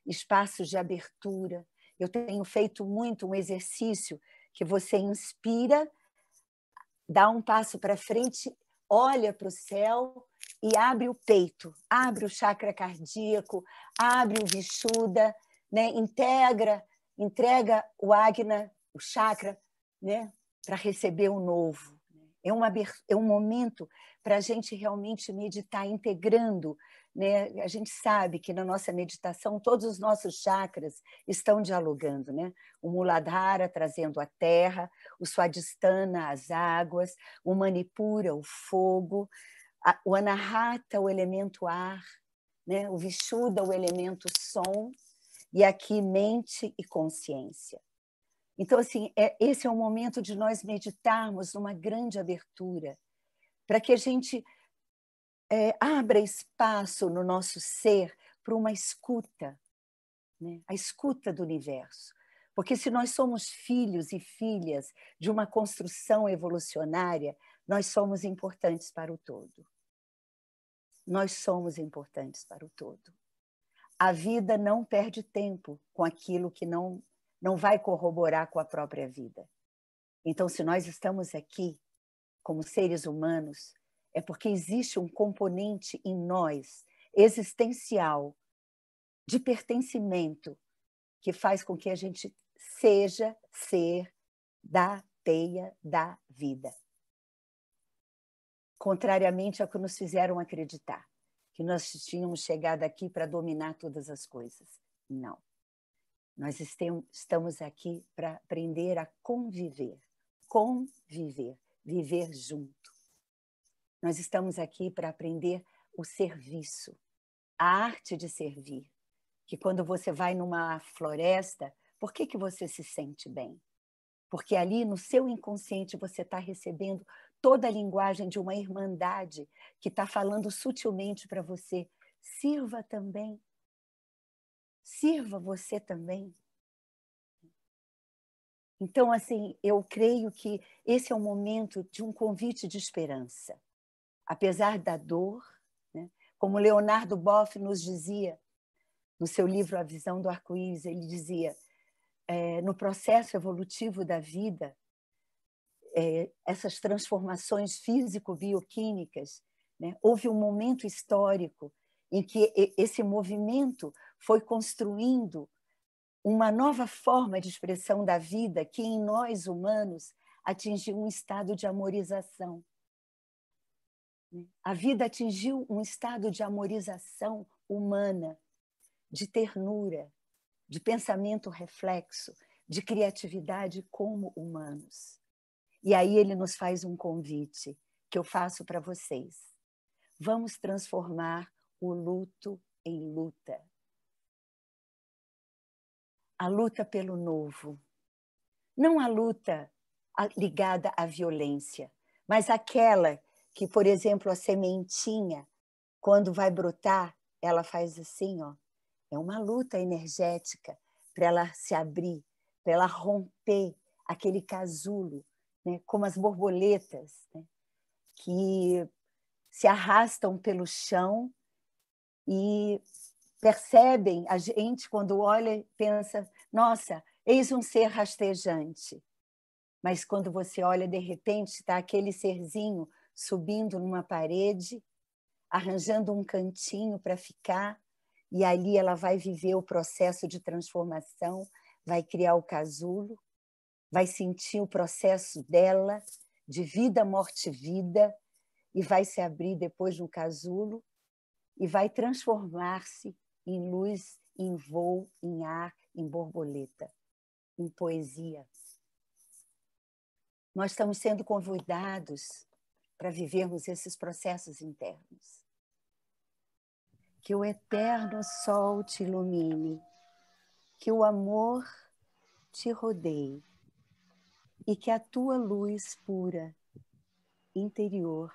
espaços de abertura. Eu tenho feito muito um exercício que você inspira, dá um passo para frente, olha para o céu e abre o peito, abre o chakra cardíaco, abre o Vishuddha, né? Entrega o Agna, o chakra, né? Para receber o novo. É um momento para a gente realmente meditar, integrando, né? A gente sabe que na nossa meditação todos os nossos chakras estão dialogando, né? O Muladhara trazendo a terra, o Swadhisthana as águas, o Manipura o fogo, o Anahata o elemento ar, né? O Vishuddha o elemento som, e aqui mente e consciência. Então, assim, esse é o momento de nós meditarmos numa grande abertura, para que a gente abra espaço no nosso ser para uma escuta, né? A escuta do universo. Porque se nós somos filhos e filhas de uma construção evolucionária, nós somos importantes para o todo. Nós somos importantes para o todo. A vida não perde tempo com aquilo que não vai corroborar com a própria vida. Então, se nós estamos aqui como seres humanos, é porque existe um componente em nós existencial de pertencimento que faz com que a gente seja ser da teia da vida. Contrariamente ao que nos fizeram acreditar, que nós tínhamos chegado aqui para dominar todas as coisas. Não. Nós estamos aqui para aprender a conviver, viver junto. Nós estamos aqui para aprender o serviço, a arte de servir. Que quando você vai numa floresta, por que você se sente bem? Porque ali no seu inconsciente você está recebendo toda a linguagem de uma irmandade que está falando sutilmente para você. Sirva também. Sirva você também. Então, assim, eu creio que esse é um momento de um convite de esperança. Apesar da dor, né? Como Leonardo Boff nos dizia, no seu livro A Visão do Arco-Íris, ele dizia, no processo evolutivo da vida, essas transformações físico-bioquímicas, né? Houve um momento histórico em que esse movimento foi construindo uma nova forma de expressão da vida que, em nós humanos, atingiu um estado de amorização. A vida atingiu um estado de amorização humana, de ternura, de pensamento reflexo, de criatividade como humanos. E aí ele nos faz um convite que eu faço para vocês. Vamos transformar o luto em luta. A luta pelo novo. Não a luta ligada à violência, mas aquela que, por exemplo, a sementinha, quando vai brotar, ela faz assim, ó. É uma luta energética para ela se abrir, para ela romper aquele casulo, né? Como as borboletas, né? Que se arrastam pelo chão e percebem, a gente quando olha e pensa, nossa, eis um ser rastejante. Mas quando você olha, de repente, está aquele serzinho subindo numa parede, arranjando um cantinho para ficar, e ali ela vai viver o processo de transformação, vai criar o casulo, vai sentir o processo dela de vida, morte, vida, e vai se abrir depois no casulo, e vai transformar-se em luz, em voo, em ar, em borboleta, em poesia. Nós estamos sendo convidados para vivermos esses processos internos. Que o eterno sol te ilumine, que o amor te rodeie e que a tua luz pura, interior,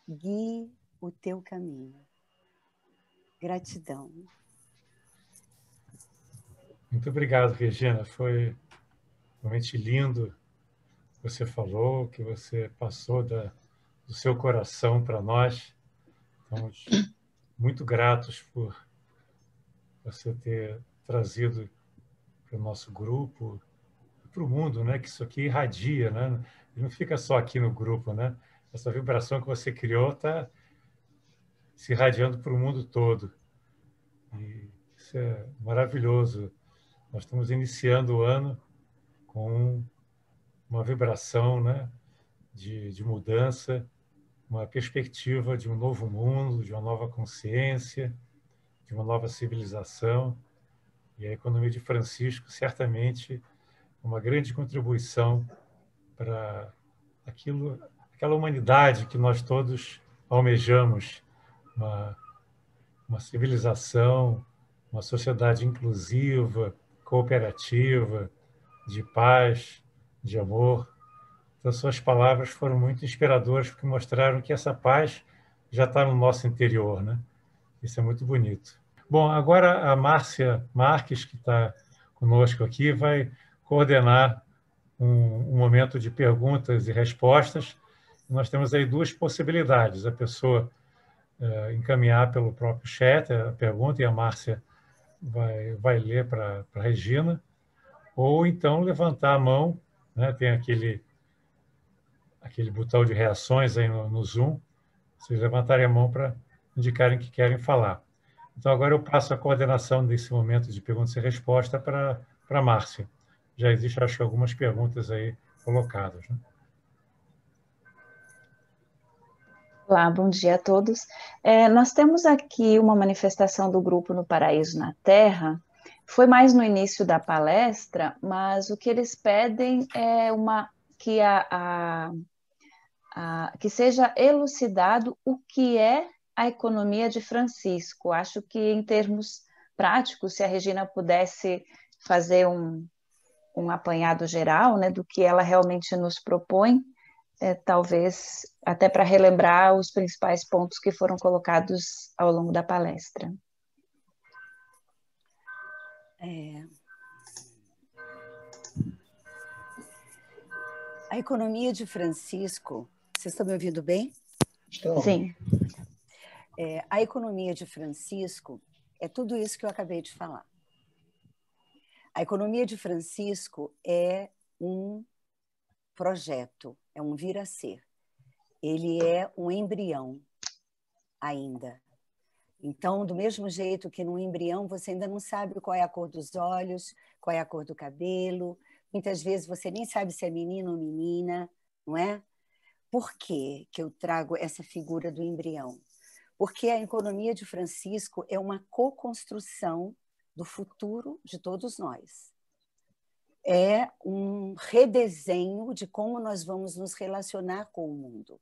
guie o teu caminho. Gratidão. Muito obrigado, Regina. Foi realmente lindo o que você falou, que você passou do seu coração para nós. Estamos muito gratos por você ter trazido para o nosso grupo, para o mundo, né? Que isso aqui irradia, né? E não fica só aqui no grupo, né? Essa vibração que você criou está se irradiando para o mundo todo. E isso é maravilhoso. Nós estamos iniciando o ano com uma vibração, né? De mudança, uma perspectiva de um novo mundo, de uma nova consciência, de uma nova civilização. E a economia de Francisco, certamente, uma grande contribuição para aquela humanidade que nós todos almejamos, uma, uma civilização, uma sociedade inclusiva, cooperativa, de paz, de amor. Então, suas palavras foram muito inspiradoras, porque mostraram que essa paz já está no nosso interior, né? Isso é muito bonito. Bom, agora a Márcia Marques, que está conosco aqui, vai coordenar um momento de perguntas e respostas. Nós temos aí duas possibilidades: a pessoa encaminhar pelo próprio chat a pergunta e a Márcia vai ler para a Regina, ou então levantar a mão, né? Tem aquele botão de reações aí no Zoom, vocês levantarem a mão para indicarem que querem falar. Então, agora eu passo a coordenação desse momento de perguntas e respostas para a Márcia. Já existem, acho que, algumas perguntas aí colocadas, né? Olá, bom dia a todos. Nós temos aqui uma manifestação do grupo No Paraíso na Terra. Foi mais no início da palestra, mas o que eles pedem é que seja elucidado o que é a economia de Francisco. Acho que, em termos práticos, se a Regina pudesse fazer um apanhado geral, né, do que ela realmente nos propõe, talvez até para relembrar os principais pontos que foram colocados ao longo da palestra. A economia de Francisco... Vocês estão me ouvindo bem? Estou. Sim. A economia de Francisco é tudo isso que eu acabei de falar. A economia de Francisco é um projeto, é um vir a ser. Ele é um embrião ainda. Então, do mesmo jeito que no embrião você ainda não sabe qual é a cor dos olhos, qual é a cor do cabelo, muitas vezes você nem sabe se é menino ou menina, não é? Por que eu trago essa figura do embrião? Porque a economia de Francisco é uma co-construção do futuro de todos nós. É um redesenho de como nós vamos nos relacionar com o mundo,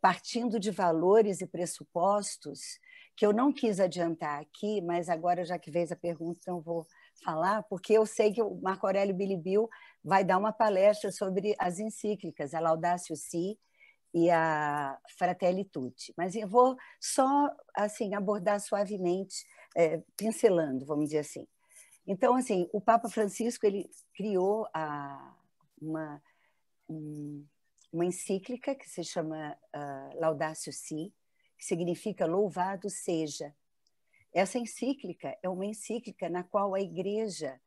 partindo de valores e pressupostos que eu não quis adiantar aqui, mas agora, já que fez a pergunta, então vou falar, porque eu sei que o Marco Aurélio Bilibili vai dar uma palestra sobre as encíclicas, a Laudatio Si e a Fratelli Tutti. Mas eu vou só assim, abordar suavemente, pincelando, vamos dizer assim. Então, assim, o Papa Francisco ele criou uma encíclica que se chama Laudatio Si, que significa louvado seja. Essa encíclica é uma encíclica na qual a Igreja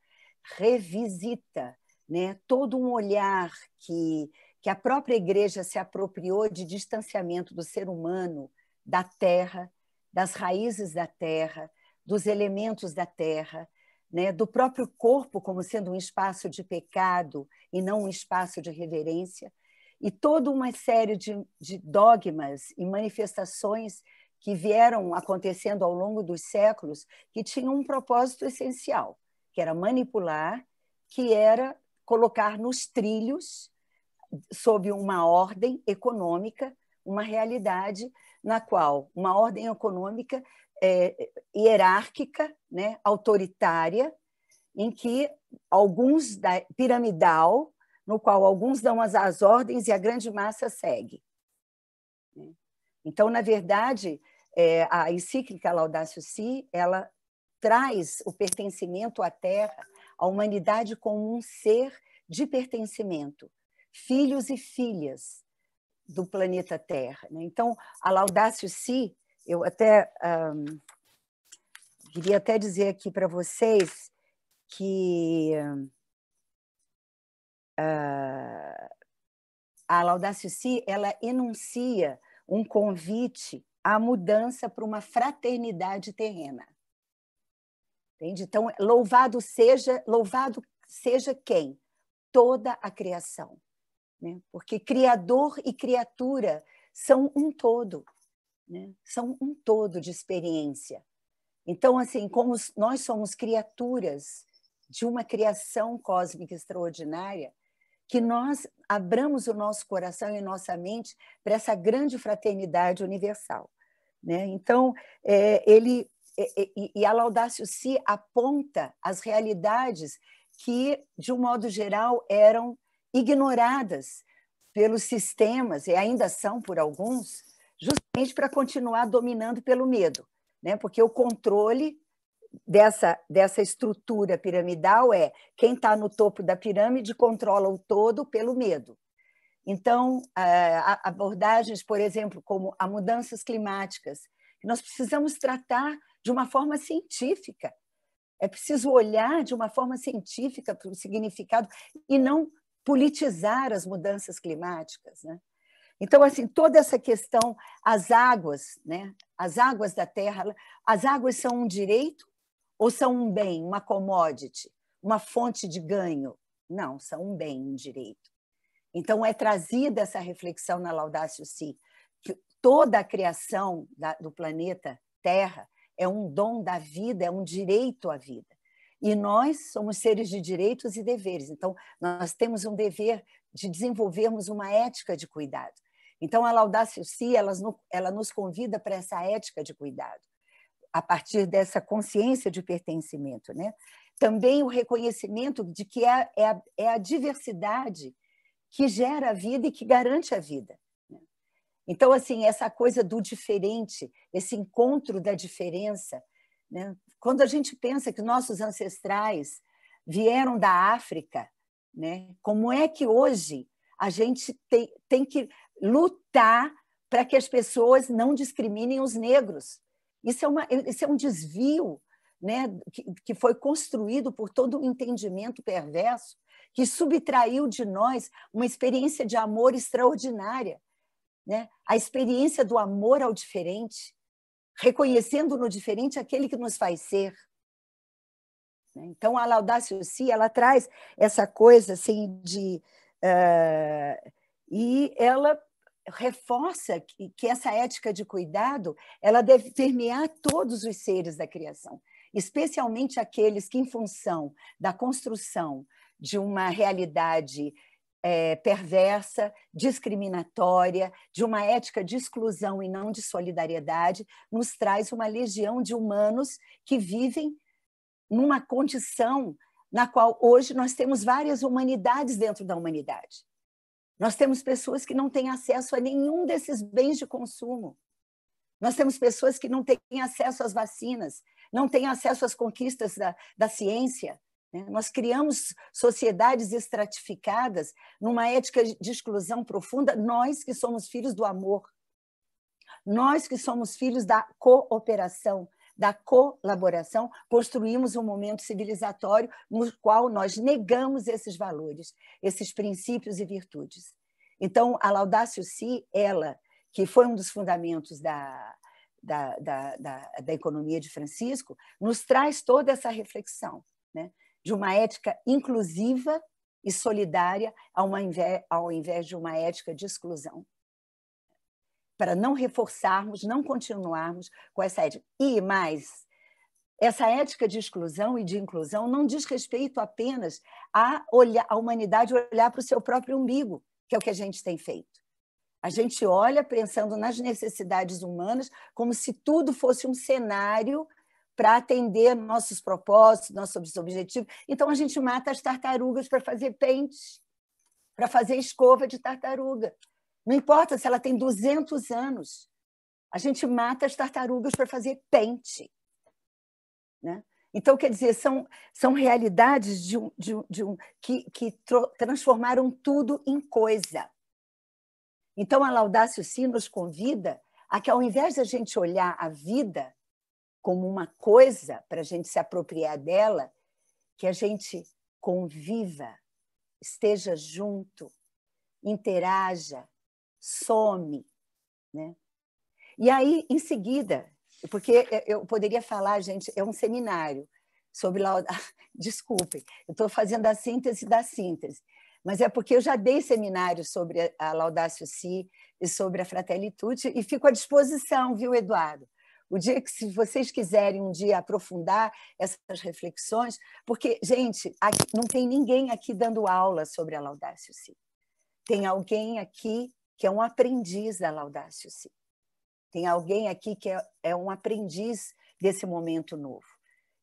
revisita, né, todo um olhar que a própria Igreja se apropriou de distanciamento do ser humano, da terra, das raízes da terra, dos elementos da terra, né, do próprio corpo como sendo um espaço de pecado e não um espaço de reverência, e toda uma série de dogmas e manifestações que vieram acontecendo ao longo dos séculos que tinham um propósito essencial, que era manipular, que era colocar nos trilhos, sob uma ordem econômica, uma realidade na qual uma ordem econômica hierárquica, né, autoritária, em que alguns piramidal, no qual alguns dão as ordens e a grande massa segue. Então, na verdade, a encíclica Laudatio Si, ela traz o pertencimento à Terra, à humanidade como um ser de pertencimento, filhos e filhas do planeta Terra. Então, a Laudatio Si, eu até queria até dizer aqui para vocês que a Laudatio Si, ela enuncia um convite à mudança para uma fraternidade terrena. Entende? Então, louvado seja quem? Toda a criação. Né? Porque criador e criatura são um todo, né? São um todo de experiência. Então, assim, como nós somos criaturas de uma criação cósmica extraordinária, que nós abramos o nosso coração e nossa mente para essa grande fraternidade universal. Né? Então, a Laudatio Si aponta as realidades que, de um modo geral, eram ignoradas pelos sistemas, e ainda são por alguns, justamente para continuar dominando pelo medo. Né? Porque o controle dessa estrutura piramidal quem está no topo da pirâmide controla o todo pelo medo. Então, abordagens, por exemplo, como as mudanças climáticas, que nós precisamos tratar de uma forma científica. É preciso olhar de uma forma científica para o significado e não politizar as mudanças climáticas. Né? Então, assim, toda essa questão, as águas, né? As águas da Terra, as águas são um direito ou são um bem, uma commodity, uma fonte de ganho? Não, são um bem, um direito. Então, é trazida essa reflexão na Laudatio Si, que toda a criação do planeta Terra é um dom da vida, é um direito à vida. E nós somos seres de direitos e deveres. Então, nós temos um dever de desenvolvermos uma ética de cuidado. Então, a Laudatio Si, ela nos convida para essa ética de cuidado, a partir dessa consciência de pertencimento. Né? Também o reconhecimento de que é a diversidade que gera a vida e que garante a vida. Então, assim, essa coisa do diferente, esse encontro da diferença, né? Quando a gente pensa que nossos ancestrais vieram da África, né? Como é que hoje A gente tem que lutar para que as pessoas não discriminem os negros. Isso é um desvio, né, que foi construído por todo um entendimento perverso que subtraiu de nós uma experiência de amor extraordinária, né? A experiência do amor ao diferente, reconhecendo no diferente aquele que nos faz ser. Então, a Laudatio Si, ela traz essa coisa assim de... e ela reforça que essa ética de cuidado ela deve permear todos os seres da criação, especialmente aqueles que, em função da construção de uma realidade perversa, discriminatória, de uma ética de exclusão e não de solidariedade, nos traz uma legião de humanos que vivem numa condição na qual hoje nós temos várias humanidades dentro da humanidade. Nós temos pessoas que não têm acesso a nenhum desses bens de consumo. Nós temos pessoas que não têm acesso às vacinas, não têm acesso às conquistas da ciência. Nós criamos sociedades estratificadas numa ética de exclusão profunda, nós que somos filhos do amor, nós que somos filhos da cooperação, da colaboração, construímos um momento civilizatório no qual nós negamos esses valores, esses princípios e virtudes. Então, a Laudatio Si, ela, que foi um dos fundamentos da economia de Francisco, nos traz toda essa reflexão, né, de uma ética inclusiva e solidária ao invés de uma ética de exclusão, para não reforçarmos, não continuarmos com essa ética. E mais, essa ética de exclusão e de inclusão não diz respeito apenas a humanidade olhar para o seu próprio umbigo, que é o que a gente tem feito. A gente olha pensando nas necessidades humanas como se tudo fosse um cenário para atender nossos propósitos, nossos objetivos. Então, a gente mata as tartarugas para fazer pente, para fazer escova de tartaruga. Não importa se ela tem 200 anos, a gente mata as tartarugas para fazer pente, né? Então, quer dizer, são realidades que transformaram tudo em coisa. Então, a Laudatio Si nos convida a que, ao invés de a gente olhar a vida como uma coisa para a gente se apropriar dela, que a gente conviva, esteja junto, interaja, some, né? E aí, em seguida, porque eu poderia falar, gente, é um seminário sobre... Desculpem, eu estou fazendo a síntese da síntese, mas é porque eu já dei seminário sobre a Laudatio Si e sobre a Fratelli Tutti e fico à disposição, viu, Eduardo? O dia que, se vocês quiserem um dia aprofundar essas reflexões, porque, gente, aqui, não tem ninguém aqui dando aula sobre a Laudatio Si. Tem alguém aqui que é um aprendiz da Laudatio Si. Tem alguém aqui que é um aprendiz desse momento novo.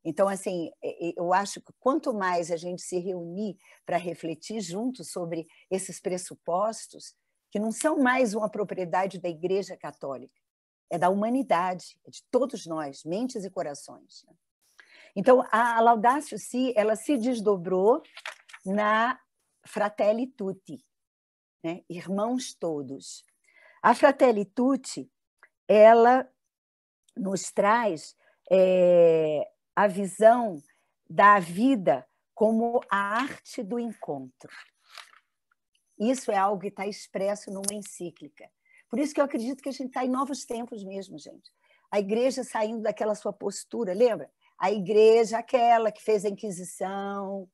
Então, assim, eu acho que quanto mais a gente se reunir para refletir juntos sobre esses pressupostos, que não são mais uma propriedade da Igreja Católica, é da humanidade, é de todos nós, mentes e corações. Então, a Laudatio Si, ela se desdobrou na Fratelli Tutti, né? Irmãos todos. A Fratelli Tutti, ela nos traz a visão da vida como a arte do encontro. Isso é algo que está expresso numa encíclica. Por isso que eu acredito que a gente está em novos tempos mesmo, gente. A igreja saindo daquela sua postura, lembra? A igreja, aquela que fez a Inquisição,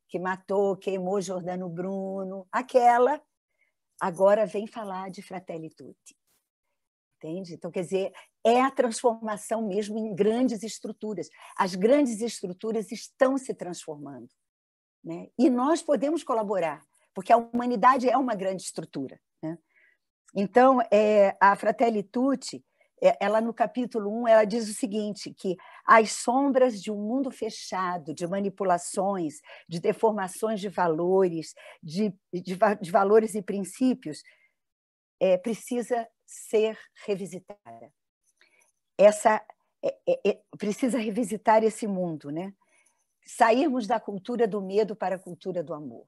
que matou, queimou Giordano Bruno, aquela agora vem falar de Fratelli Tutti. Entende? Então, quer dizer, é a transformação mesmo em grandes estruturas. As grandes estruturas estão se transformando, né? E nós podemos colaborar, porque a humanidade é uma grande estrutura, né? Então, a Fratelli Tutti, ela no capítulo 1, ela diz o seguinte, que as sombras de um mundo fechado, de manipulações, de deformações de valores, de valores e princípios, precisa ser revisitada. Precisa revisitar esse mundo, né? Sairmos da cultura do medo para a cultura do amor.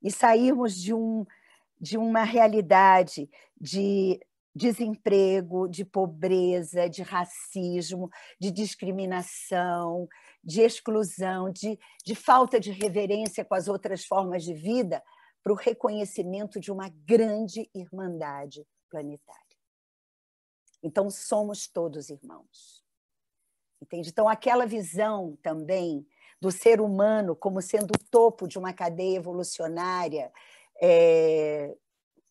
e sairmos de uma realidade de desemprego, de pobreza, de racismo, de discriminação, de exclusão, de falta de reverência com as outras formas de vida, para o reconhecimento de uma grande irmandade planetária. Então, somos todos irmãos. Entende? Então, aquela visão também do ser humano como sendo o topo de uma cadeia evolucionária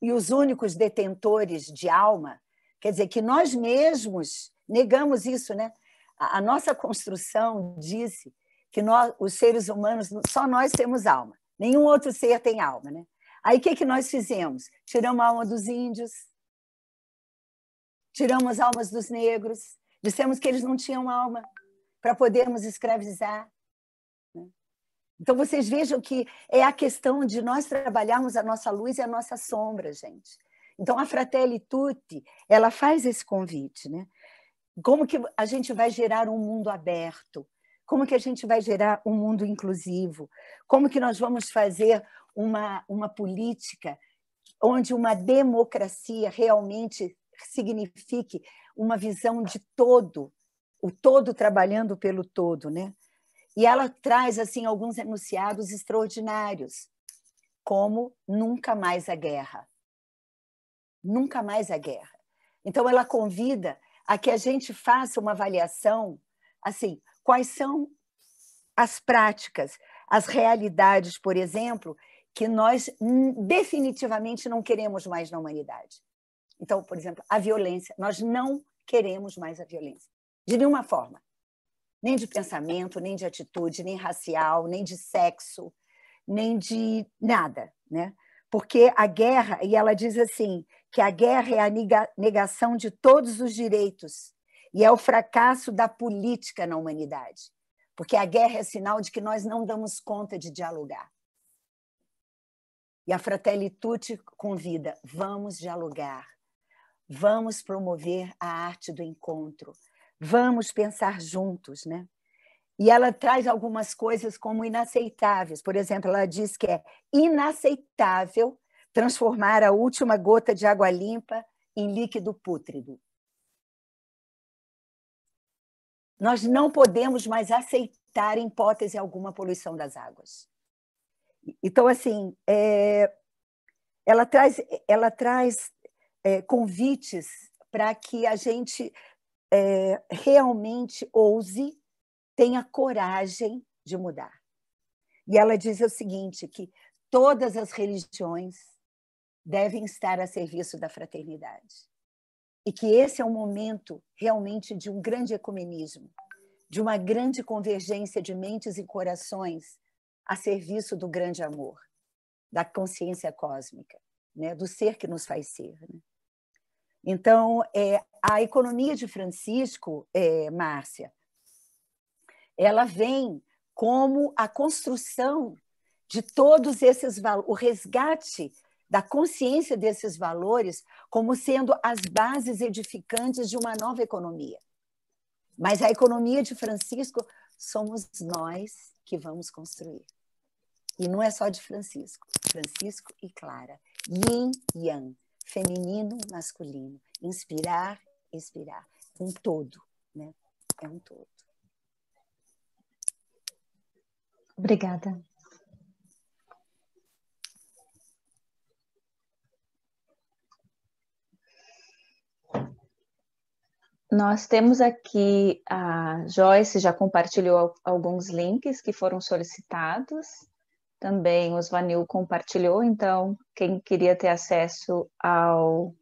e os únicos detentores de alma, quer dizer, que nós mesmos negamos isso, né? A nossa construção disse que nós, os seres humanos, só nós temos alma, nenhum outro ser tem alma, né? Aí o que nós fizemos? Tiramos a alma dos índios, tiramos as almas dos negros, dissemos que eles não tinham alma para podermos escravizar. Então, vocês vejam que é a questão de nós trabalharmos a nossa luz e a nossa sombra, gente. Então, a Fratelli Tutti, ela faz esse convite, né? Como que a gente vai gerar um mundo aberto? Como que a gente vai gerar um mundo inclusivo? Como que nós vamos fazer uma política onde uma democracia realmente signifique uma visão de todo, o todo trabalhando pelo todo, né? E ela traz assim alguns enunciados extraordinários, como nunca mais a guerra. Nunca mais a guerra. Então, ela convida a que a gente faça uma avaliação, assim, quais são as práticas, as realidades, por exemplo, que nós definitivamente não queremos mais na humanidade. Então, por exemplo, a violência. Nós não queremos mais a violência, de nenhuma forma. Nem de pensamento, nem de atitude, nem racial, nem de sexo, nem de nada, né? Porque a guerra, e ela diz assim, que a guerra é a negação de todos os direitos e é o fracasso da política na humanidade, porque a guerra é sinal de que nós não damos conta de dialogar. E a Fratelli Tutti convida, vamos dialogar, vamos promover a arte do encontro, vamos pensar juntos, né? E ela traz algumas coisas como inaceitáveis. Por exemplo, ela diz que é inaceitável transformar a última gota de água limpa em líquido pútrido. Nós não podemos mais aceitar, em hipótese alguma, a poluição das águas. Então, assim, ela traz convites para que a gente realmente ouse, tenha coragem de mudar. E ela diz o seguinte, que todas as religiões devem estar a serviço da fraternidade. E que esse é um momento realmente de um grande ecumenismo, de uma grande convergência de mentes e corações a serviço do grande amor, da consciência cósmica, né? Do ser que nos faz ser. Né? Então, a economia de Francisco, Márcia, ela vem como a construção de todos esses valores, o resgate da consciência desses valores como sendo as bases edificantes de uma nova economia. Mas a economia de Francisco somos nós que vamos construir. E não é só de Francisco. Francisco e Clara. Yin e Yang. Feminino, masculino. Inspirar, expirar. Um todo. Né? É um todo. Obrigada. Nós temos aqui, a Joyce já compartilhou alguns links que foram solicitados, também o Svanil compartilhou, então quem queria ter acesso ao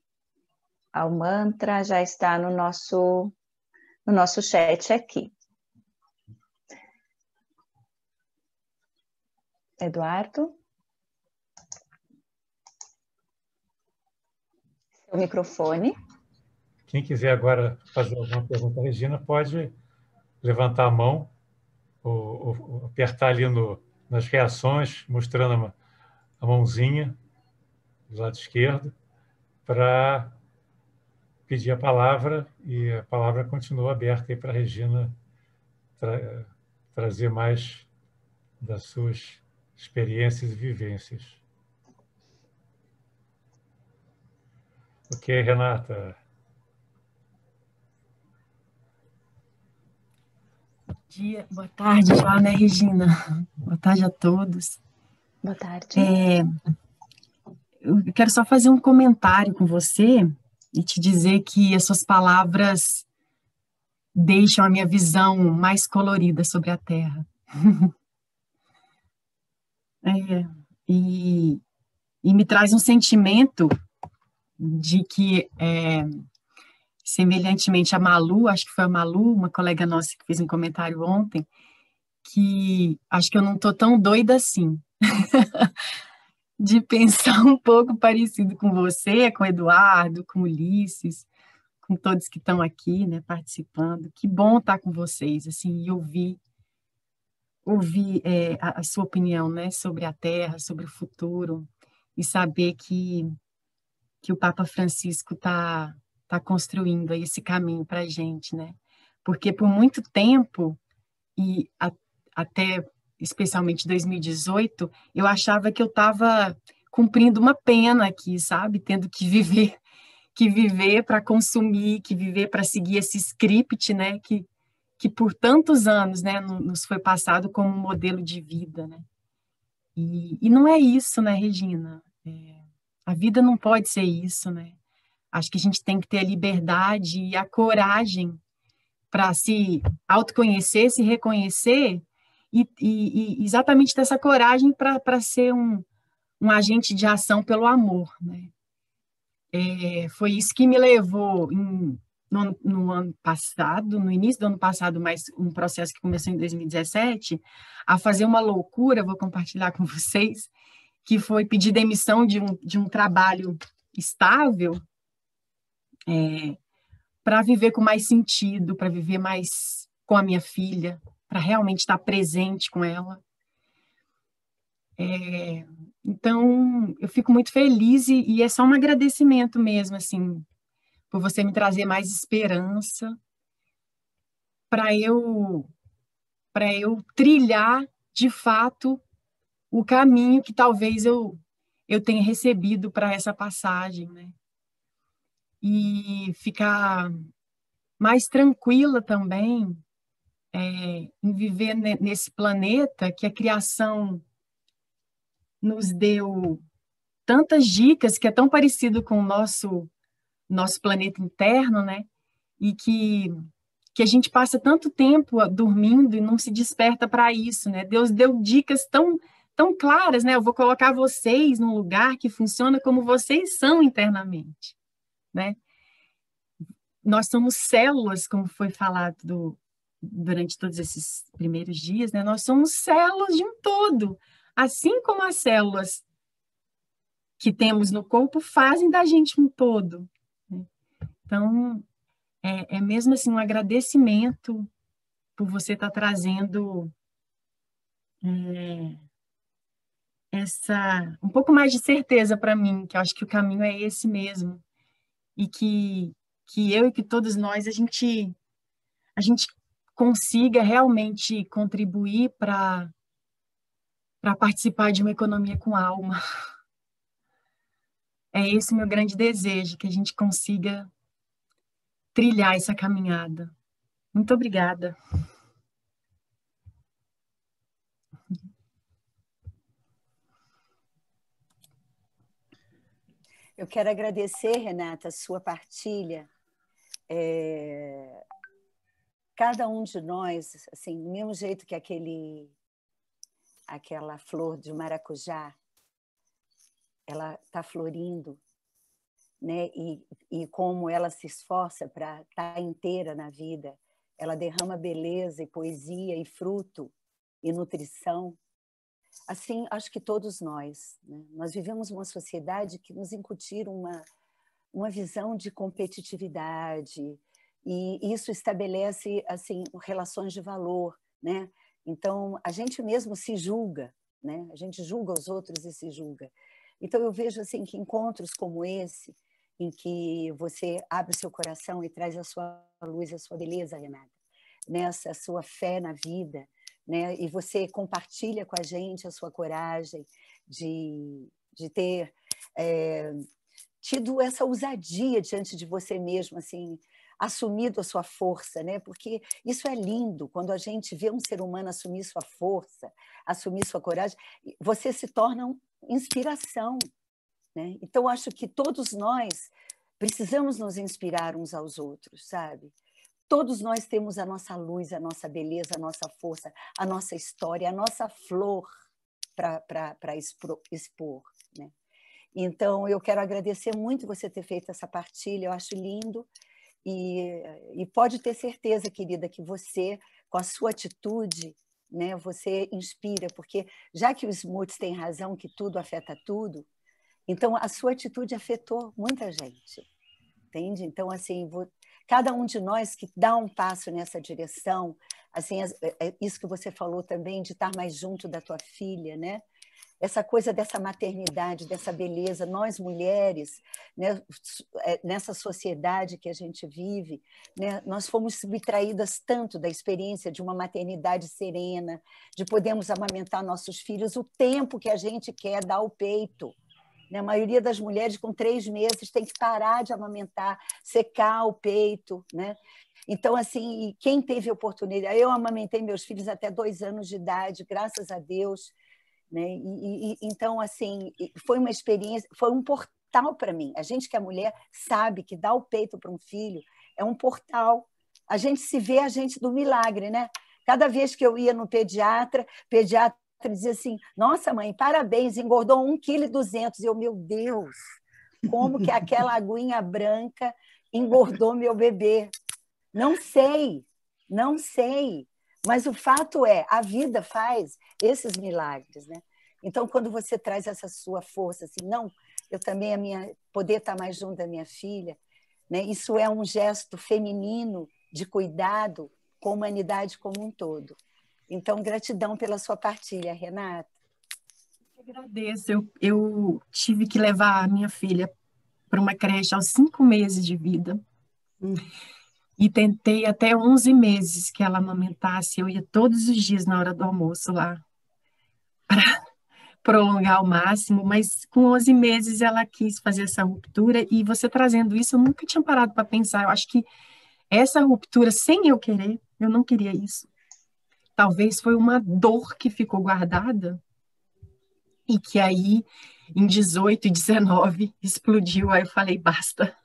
mantra já está no nosso chat aqui. Eduardo? Seu microfone. Quem quiser agora fazer alguma pergunta à Regina, pode levantar a mão ou apertar ali nas reações, mostrando a mãozinha do lado esquerdo, para pedir a palavra, e a palavra continua aberta aí para a Regina trazer mais das suas experiências e vivências. Ok, Renata. Bom dia, boa tarde já, né, Regina? Boa tarde a todos. Boa tarde. Eu quero só fazer um comentário com você e te dizer que as suas palavras deixam a minha visão mais colorida sobre a Terra. E me traz um sentimento de que, semelhantemente a Malu, acho que foi a Malu, uma colega nossa que fez um comentário ontem, que acho que eu não estou tão doida assim, de pensar um pouco parecido com você, com o Eduardo, com o Ulisses, com todos que estão aqui, né, participando. Que bom estar com vocês, assim, e ouvir a sua opinião, né, sobre a Terra, sobre o futuro, e saber que o Papa Francisco tá construindo aí esse caminho para a gente, né? Porque por muito tempo, até especialmente 2018, eu achava que eu estava cumprindo uma pena aqui, sabe? Tendo que viver para consumir, que viver para seguir esse script, né? Que por tantos anos, né, nos foi passado como um modelo de vida, né? E não é isso, né, Regina? A vida não pode ser isso, né? Acho que a gente tem que ter a liberdade e a coragem para se autoconhecer, se reconhecer e exatamente ter essa coragem para ser um agente de ação pelo amor, né? Foi isso que me levou no ano passado, no início do ano passado, mas um processo que começou em 2017, a fazer uma loucura, vou compartilhar com vocês, que foi pedir demissão de um trabalho estável, para viver com mais sentido, para viver mais com a minha filha, para realmente estar presente com ela. Então, eu fico muito feliz e é só um agradecimento mesmo, assim, por você me trazer mais esperança para eu trilhar, de fato, o caminho que talvez eu tenha recebido para essa passagem, né? E ficar mais tranquila também em viver nesse planeta que a criação nos deu tantas dicas, que é tão parecido com o nosso planeta interno, né? E que a gente passa tanto tempo dormindo e não se desperta para isso, né? Deus deu dicas tão claras, né? Eu vou colocar vocês num lugar que funciona como vocês são internamente, né? Nós somos células, como foi falado durante todos esses primeiros dias, né? Nós somos células de um todo, assim como as células que temos no corpo fazem da gente um todo, né? Então, é mesmo assim um agradecimento por você estar trazendo um pouco mais de certeza para mim, que eu acho que o caminho é esse mesmo, e que eu e que todos nós, a gente consiga realmente contribuir para participar de uma economia com alma. É esse o meu grande desejo, que a gente consiga trilhar essa caminhada. Muito obrigada. Eu quero agradecer, Renata, a sua partilha. Cada um de nós, assim, do mesmo jeito que aquela flor de maracujá, ela está florindo, né? E como ela se esforça para estar inteira na vida, ela derrama beleza e poesia e fruto e nutrição. Assim, acho que todos nós, né? Nós vivemos uma sociedade que nos incutiram uma visão de competitividade, e isso estabelece assim relações de valor, né? Então a gente mesmo se julga, né? A gente julga os outros e se julga. Então eu vejo assim que encontros como esse, em que você abre o seu coração e traz a sua luz, a sua beleza, Renata, nessa sua fé na vida, né? E você compartilha com a gente a sua coragem de ter tido essa ousadia diante de você mesmo, assim, assumido a sua força, né? Porque isso é lindo, quando a gente vê um ser humano assumir sua força, assumir sua coragem, você se torna uma inspiração, né? Então, acho que todos nós precisamos nos inspirar uns aos outros, sabe? Todos nós temos a nossa luz, a nossa beleza, a nossa força, a nossa história, a nossa flor para expor, né? Então, eu quero agradecer muito você ter feito essa partilha, eu acho lindo, e pode ter certeza, querida, que você, com a sua atitude, né, você inspira, porque já que os Smuts têm razão que tudo afeta tudo, então a sua atitude afetou muita gente, entende? Então, assim, cada um de nós que dá um passo nessa direção, assim, isso que você falou também, de estar mais junto da tua filha, né? Essa coisa dessa maternidade, dessa beleza, nós mulheres, né, nessa sociedade que a gente vive, né, nós fomos subtraídas tanto da experiência de uma maternidade serena, de podermos amamentar nossos filhos o tempo que a gente quer dar ao peito. A maioria das mulheres com 3 meses tem que parar de amamentar, secar o peito, né? Então, assim, quem teve oportunidade... Eu amamentei meus filhos até 2 anos de idade, graças a Deus, né? Então, assim, foi uma experiência, foi um portal para mim. A gente que é mulher sabe que dar o peito para um filho é um portal. A gente se vê a gente do milagre, né? Cada vez que eu ia no pediatra dizia assim, nossa mãe, parabéns, engordou 1,2 kg. E eu, meu Deus, como que aquela aguinha branca engordou meu bebê? Não sei, não sei. Mas o fato é, a vida faz esses milagres, né? Então, quando você traz essa sua força, assim, não, eu também, poder estar mais junto da minha filha, né? Isso é um gesto feminino de cuidado com a humanidade como um todo. Então, gratidão pela sua partilha, Renata. Eu agradeço. Eu tive que levar a minha filha para uma creche aos 5 meses de vida. E tentei até 11 meses que ela amamentasse. Eu ia todos os dias na hora do almoço lá para prolongar ao máximo, mas com 11 meses ela quis fazer essa ruptura, e você trazendo isso, eu nunca tinha parado para pensar. Eu acho que essa ruptura, sem eu querer, eu não queria isso. Talvez foi uma dor que ficou guardada e que aí, em 18 e 19, explodiu. Aí eu falei, basta.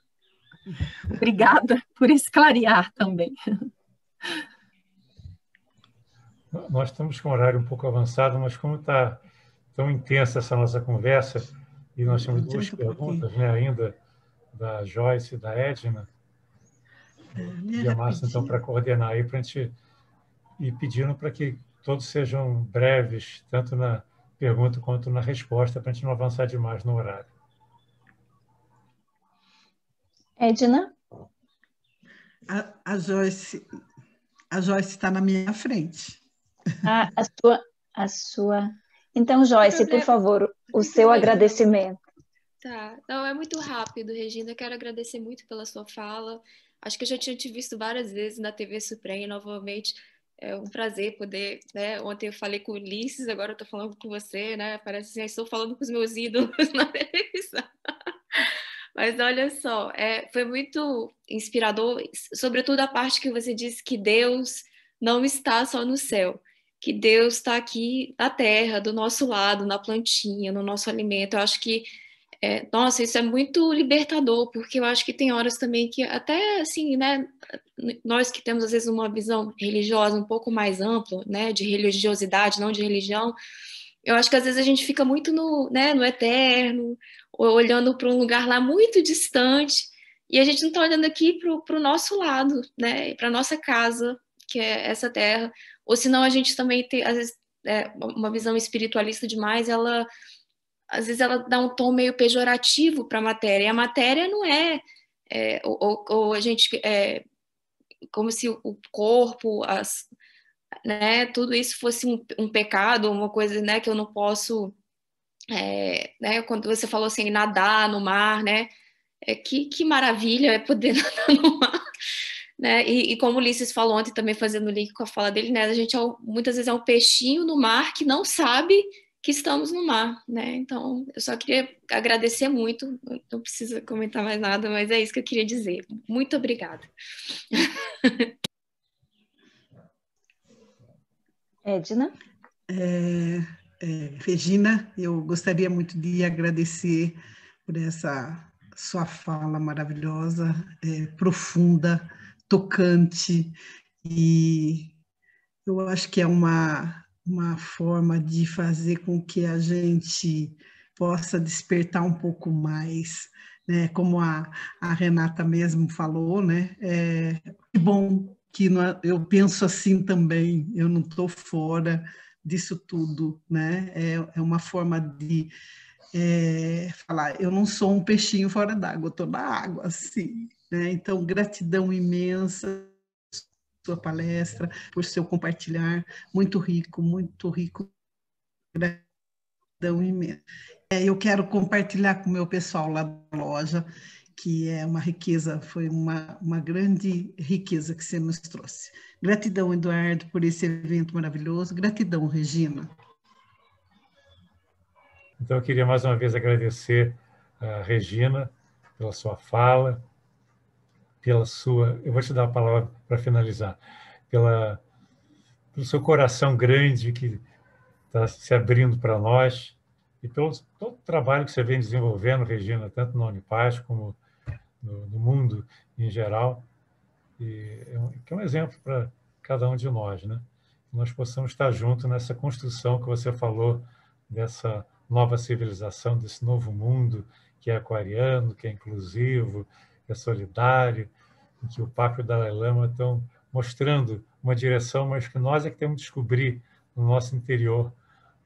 Obrigada por esclarear também. Nós estamos com um horário um pouco avançado, mas como está tão intensa essa nossa conversa, e nós temos 2 perguntas, né, ainda, da Joyce e da Edna, e a Márcia, então, para coordenar aí, para a gente ir pedindo para que todos sejam breves, tanto na pergunta quanto na resposta, para a gente não avançar demais no horário. Edna? A Joyce está na minha frente. Ah, a sua. Então, Joyce, por favor, o seu agradecimento. Tá, não, é muito rápido, Regina. Quero agradecer muito pela sua fala. Acho que eu já tinha te visto várias vezes na TV Suprema, e novamente é um prazer poder, né? Ontem eu falei com o Ulisses, agora eu estou falando com você, né? Parece assim, eu estou falando com os meus ídolos na televisão. Mas olha só, foi muito inspirador, sobretudo a parte que você disse que Deus não está só no céu, que Deus está aqui na terra, do nosso lado, na plantinha, no nosso alimento. Eu acho que, nossa, isso é muito libertador, porque eu acho que tem horas também que até, assim, né, nós que temos às vezes uma visão religiosa um pouco mais ampla, né, de religiosidade, não de religião, eu acho que às vezes a gente fica muito no eterno, olhando para um lugar lá muito distante, e a gente não está olhando aqui para o nosso lado, né, para a nossa casa, que é essa terra. Ou senão a gente também tem, às vezes, uma visão espiritualista demais, às vezes ela dá um tom meio pejorativo para a matéria, e a matéria não ou a gente, como se o corpo, né, tudo isso fosse um pecado, uma coisa, né, que eu não posso, né, quando você falou assim, nadar no mar, né, que maravilha é poder nadar no mar, né, e como o Ulisses falou ontem, também fazendo link com a fala dele, né, a gente muitas vezes é um peixinho no mar que não sabe que estamos no mar, né? Então, eu só queria agradecer muito, não precisa comentar mais nada, mas é isso que eu queria dizer. Muito obrigada. Edna? Regina, eu gostaria muito de agradecer por essa sua fala maravilhosa, profunda, tocante, e eu acho que é uma forma de fazer com que a gente possa despertar um pouco mais, né? Como a Renata mesmo falou, né? Que bom que eu penso assim também, eu não estou fora disso tudo, né? É uma forma de falar, eu não sou um peixinho fora d'água, eu estou na água, assim, né? Então, gratidão imensa sua palestra, por seu compartilhar, muito rico, gratidão imensa. Eu quero compartilhar com o meu pessoal lá da loja, que é uma riqueza, foi uma grande riqueza que você nos trouxe. Gratidão, Eduardo, por esse evento maravilhoso. Gratidão, Regina. Então, eu queria mais uma vez agradecer a Regina pela sua fala, pela sua... Eu vou te dar a palavra para finalizar. Pelo seu coração grande que está se abrindo para nós e pelo todo o trabalho que você vem desenvolvendo, Regina, tanto na Unipaz como no mundo em geral, e que é um exemplo para cada um de nós, né? Que nós possamos estar juntos nessa construção que você falou, dessa nova civilização, desse novo mundo que é aquariano, que é inclusivo, que é solidário, em que o Papa e o Dalai Lama estão mostrando uma direção, mas que nós é que temos que descobrir no nosso interior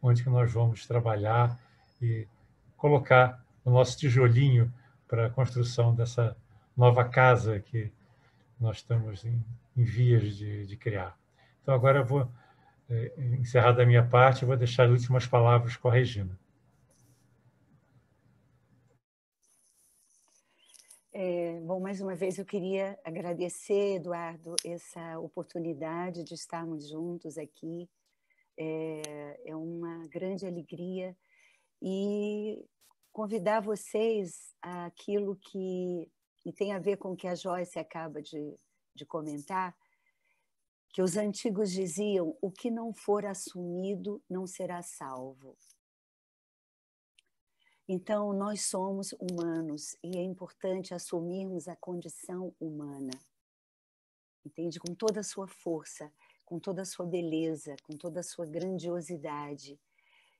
onde que nós vamos trabalhar e colocar o nosso tijolinho para a construção dessa nova casa que nós estamos em vias de criar. Então, agora eu vou encerrar da minha parte e vou deixar as últimas palavras com a Regina. Bom, mais uma vez eu queria agradecer, Eduardo, essa oportunidade de estarmos juntos aqui. É uma grande alegria e convidar vocês àquilo que tem a ver com o que a Joyce acaba de comentar, que os antigos diziam: o que não for assumido não será salvo. Então, nós somos humanos e é importante assumirmos a condição humana, entende? Com toda a sua força, com toda a sua beleza, com toda a sua grandiosidade,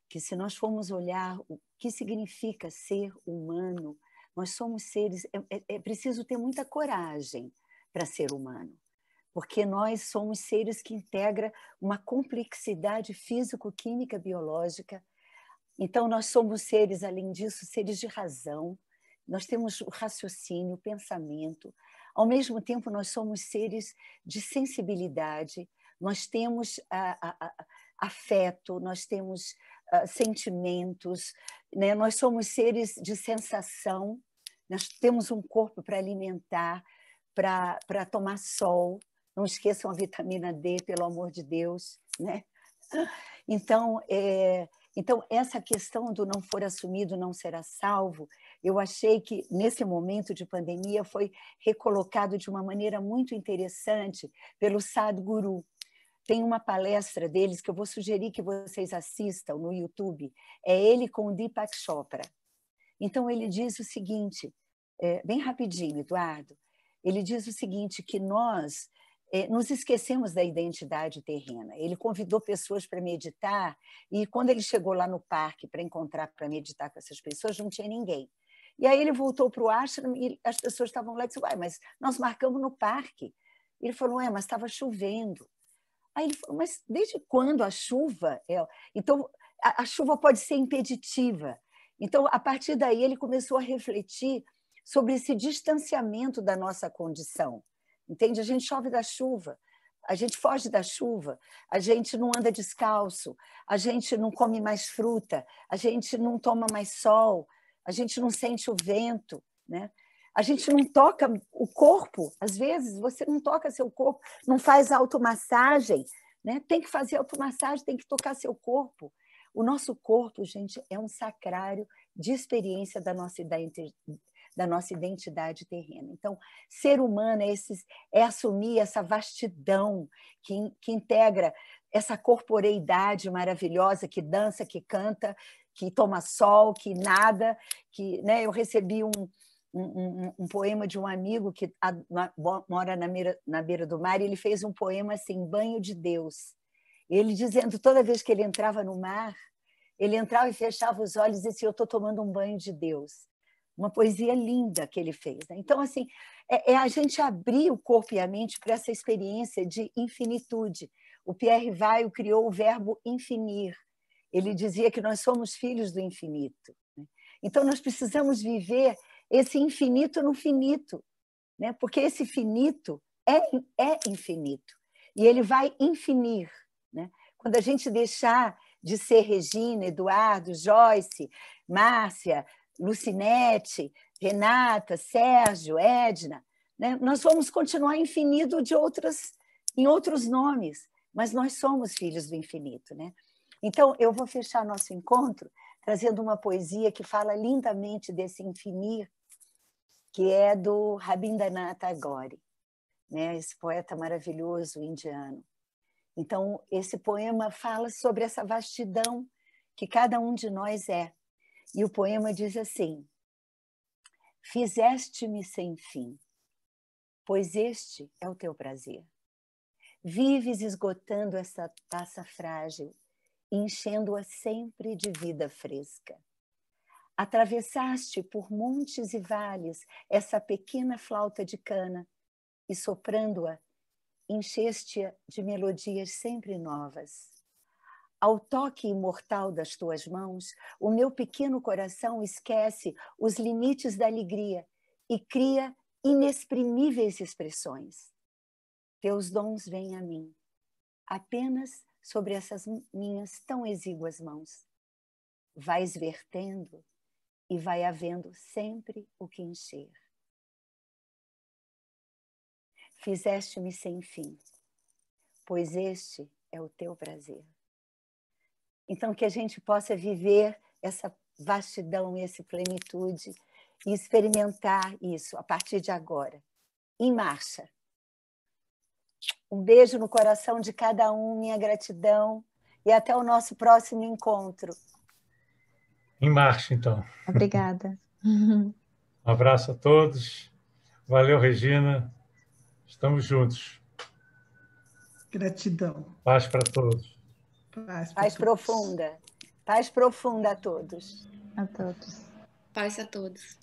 que se nós formos olhar o que significa ser humano, nós somos seres... É preciso ter muita coragem para ser humano, porque nós somos seres que integram uma complexidade físico-química biológica. Então, nós somos seres, além disso, seres de razão, nós temos o raciocínio, o pensamento, ao mesmo tempo nós somos seres de sensibilidade, nós temos afeto, nós temos sentimentos, né? Nós somos seres de sensação, nós temos um corpo para alimentar, para tomar sol, não esqueçam a vitamina D, pelo amor de Deus, né? Então, essa questão do não for assumido, não será salvo, eu achei que, nesse momento de pandemia, foi recolocado de uma maneira muito interessante pelo Sadhguru. Tem uma palestra deles que eu vou sugerir que vocês assistam no YouTube, é ele com o Deepak Chopra. Então, ele diz o seguinte, bem rapidinho, Eduardo, ele diz o seguinte, que nós nos esquecemos da identidade terrena. Ele convidou pessoas para meditar e quando ele chegou lá no parque para encontrar, para meditar com essas pessoas, não tinha ninguém. E aí ele voltou para o ashram e as pessoas estavam lá e disseram: mas nós marcamos no parque. Ele falou: mas estava chovendo. Aí ele falou: mas desde quando a chuva é... Então, a chuva pode ser impeditiva. Então, a partir daí, ele começou a refletir sobre esse distanciamento da nossa condição. Entende? A gente chove da chuva, a gente foge da chuva, a gente não anda descalço, a gente não come mais fruta, a gente não toma mais sol, a gente não sente o vento, né? A gente não toca o corpo, às vezes você não toca seu corpo, não faz automassagem, né? Tem que fazer automassagem, tem que tocar seu corpo. O nosso corpo, gente, é um sacrário de experiência da nossa identidade terrena. Então, ser humano é assumir essa vastidão que integra essa corporeidade maravilhosa, que dança, que canta, que toma sol, que nada, que, né, eu recebi um poema de um amigo que mora na beira do mar, e ele fez um poema assim, Banho de Deus. Ele dizendo, toda vez que ele entrava no mar, ele entrava e fechava os olhos e dizia, eu estou tomando um banho de Deus. Uma poesia linda que ele fez. Né? Então, assim, é a gente abrir o corpo e a mente para essa experiência de infinitude. O Pierre Weil criou o verbo infinir. Ele dizia que nós somos filhos do infinito. Né? Então, nós precisamos viver esse infinito no finito, né? Porque esse finito é infinito. E ele vai infinir. Né? Quando a gente deixar de ser Regina, Eduardo, Joyce, Márcia, Lucinete, Renata, Sérgio, Edna, né? Nós vamos continuar infinito em outros nomes, mas nós somos filhos do infinito. Né? Então, eu vou fechar nosso encontro trazendo uma poesia que fala lindamente desse infinir, que é do Rabindranath Tagore, né? Esse poeta maravilhoso indiano. Então, esse poema fala sobre essa vastidão que cada um de nós é. E o poema diz assim: fizeste-me sem fim, pois este é o teu prazer. Vives esgotando essa taça frágil, enchendo-a sempre de vida fresca. Atravessaste por montes e vales essa pequena flauta de cana e, soprando-a, encheste-a de melodias sempre novas. Ao toque imortal das tuas mãos, o meu pequeno coração esquece os limites da alegria e cria inexprimíveis expressões. Teus dons vêm a mim, apenas sobre essas minhas tão exíguas mãos. Vais vertendo e vai havendo sempre o que encher. Fizeste-me sem fim, pois este é o teu prazer. Então, que a gente possa viver essa vastidão e essa plenitude e experimentar isso a partir de agora, em marcha. Um beijo no coração de cada um, minha gratidão, e até o nosso próximo encontro. Em marcha, então. Obrigada. Um abraço a todos. Valeu, Regina. Estamos juntos. Gratidão. Paz para todos. Paz profunda. Paz profunda a todos. A todos. Paz a todos.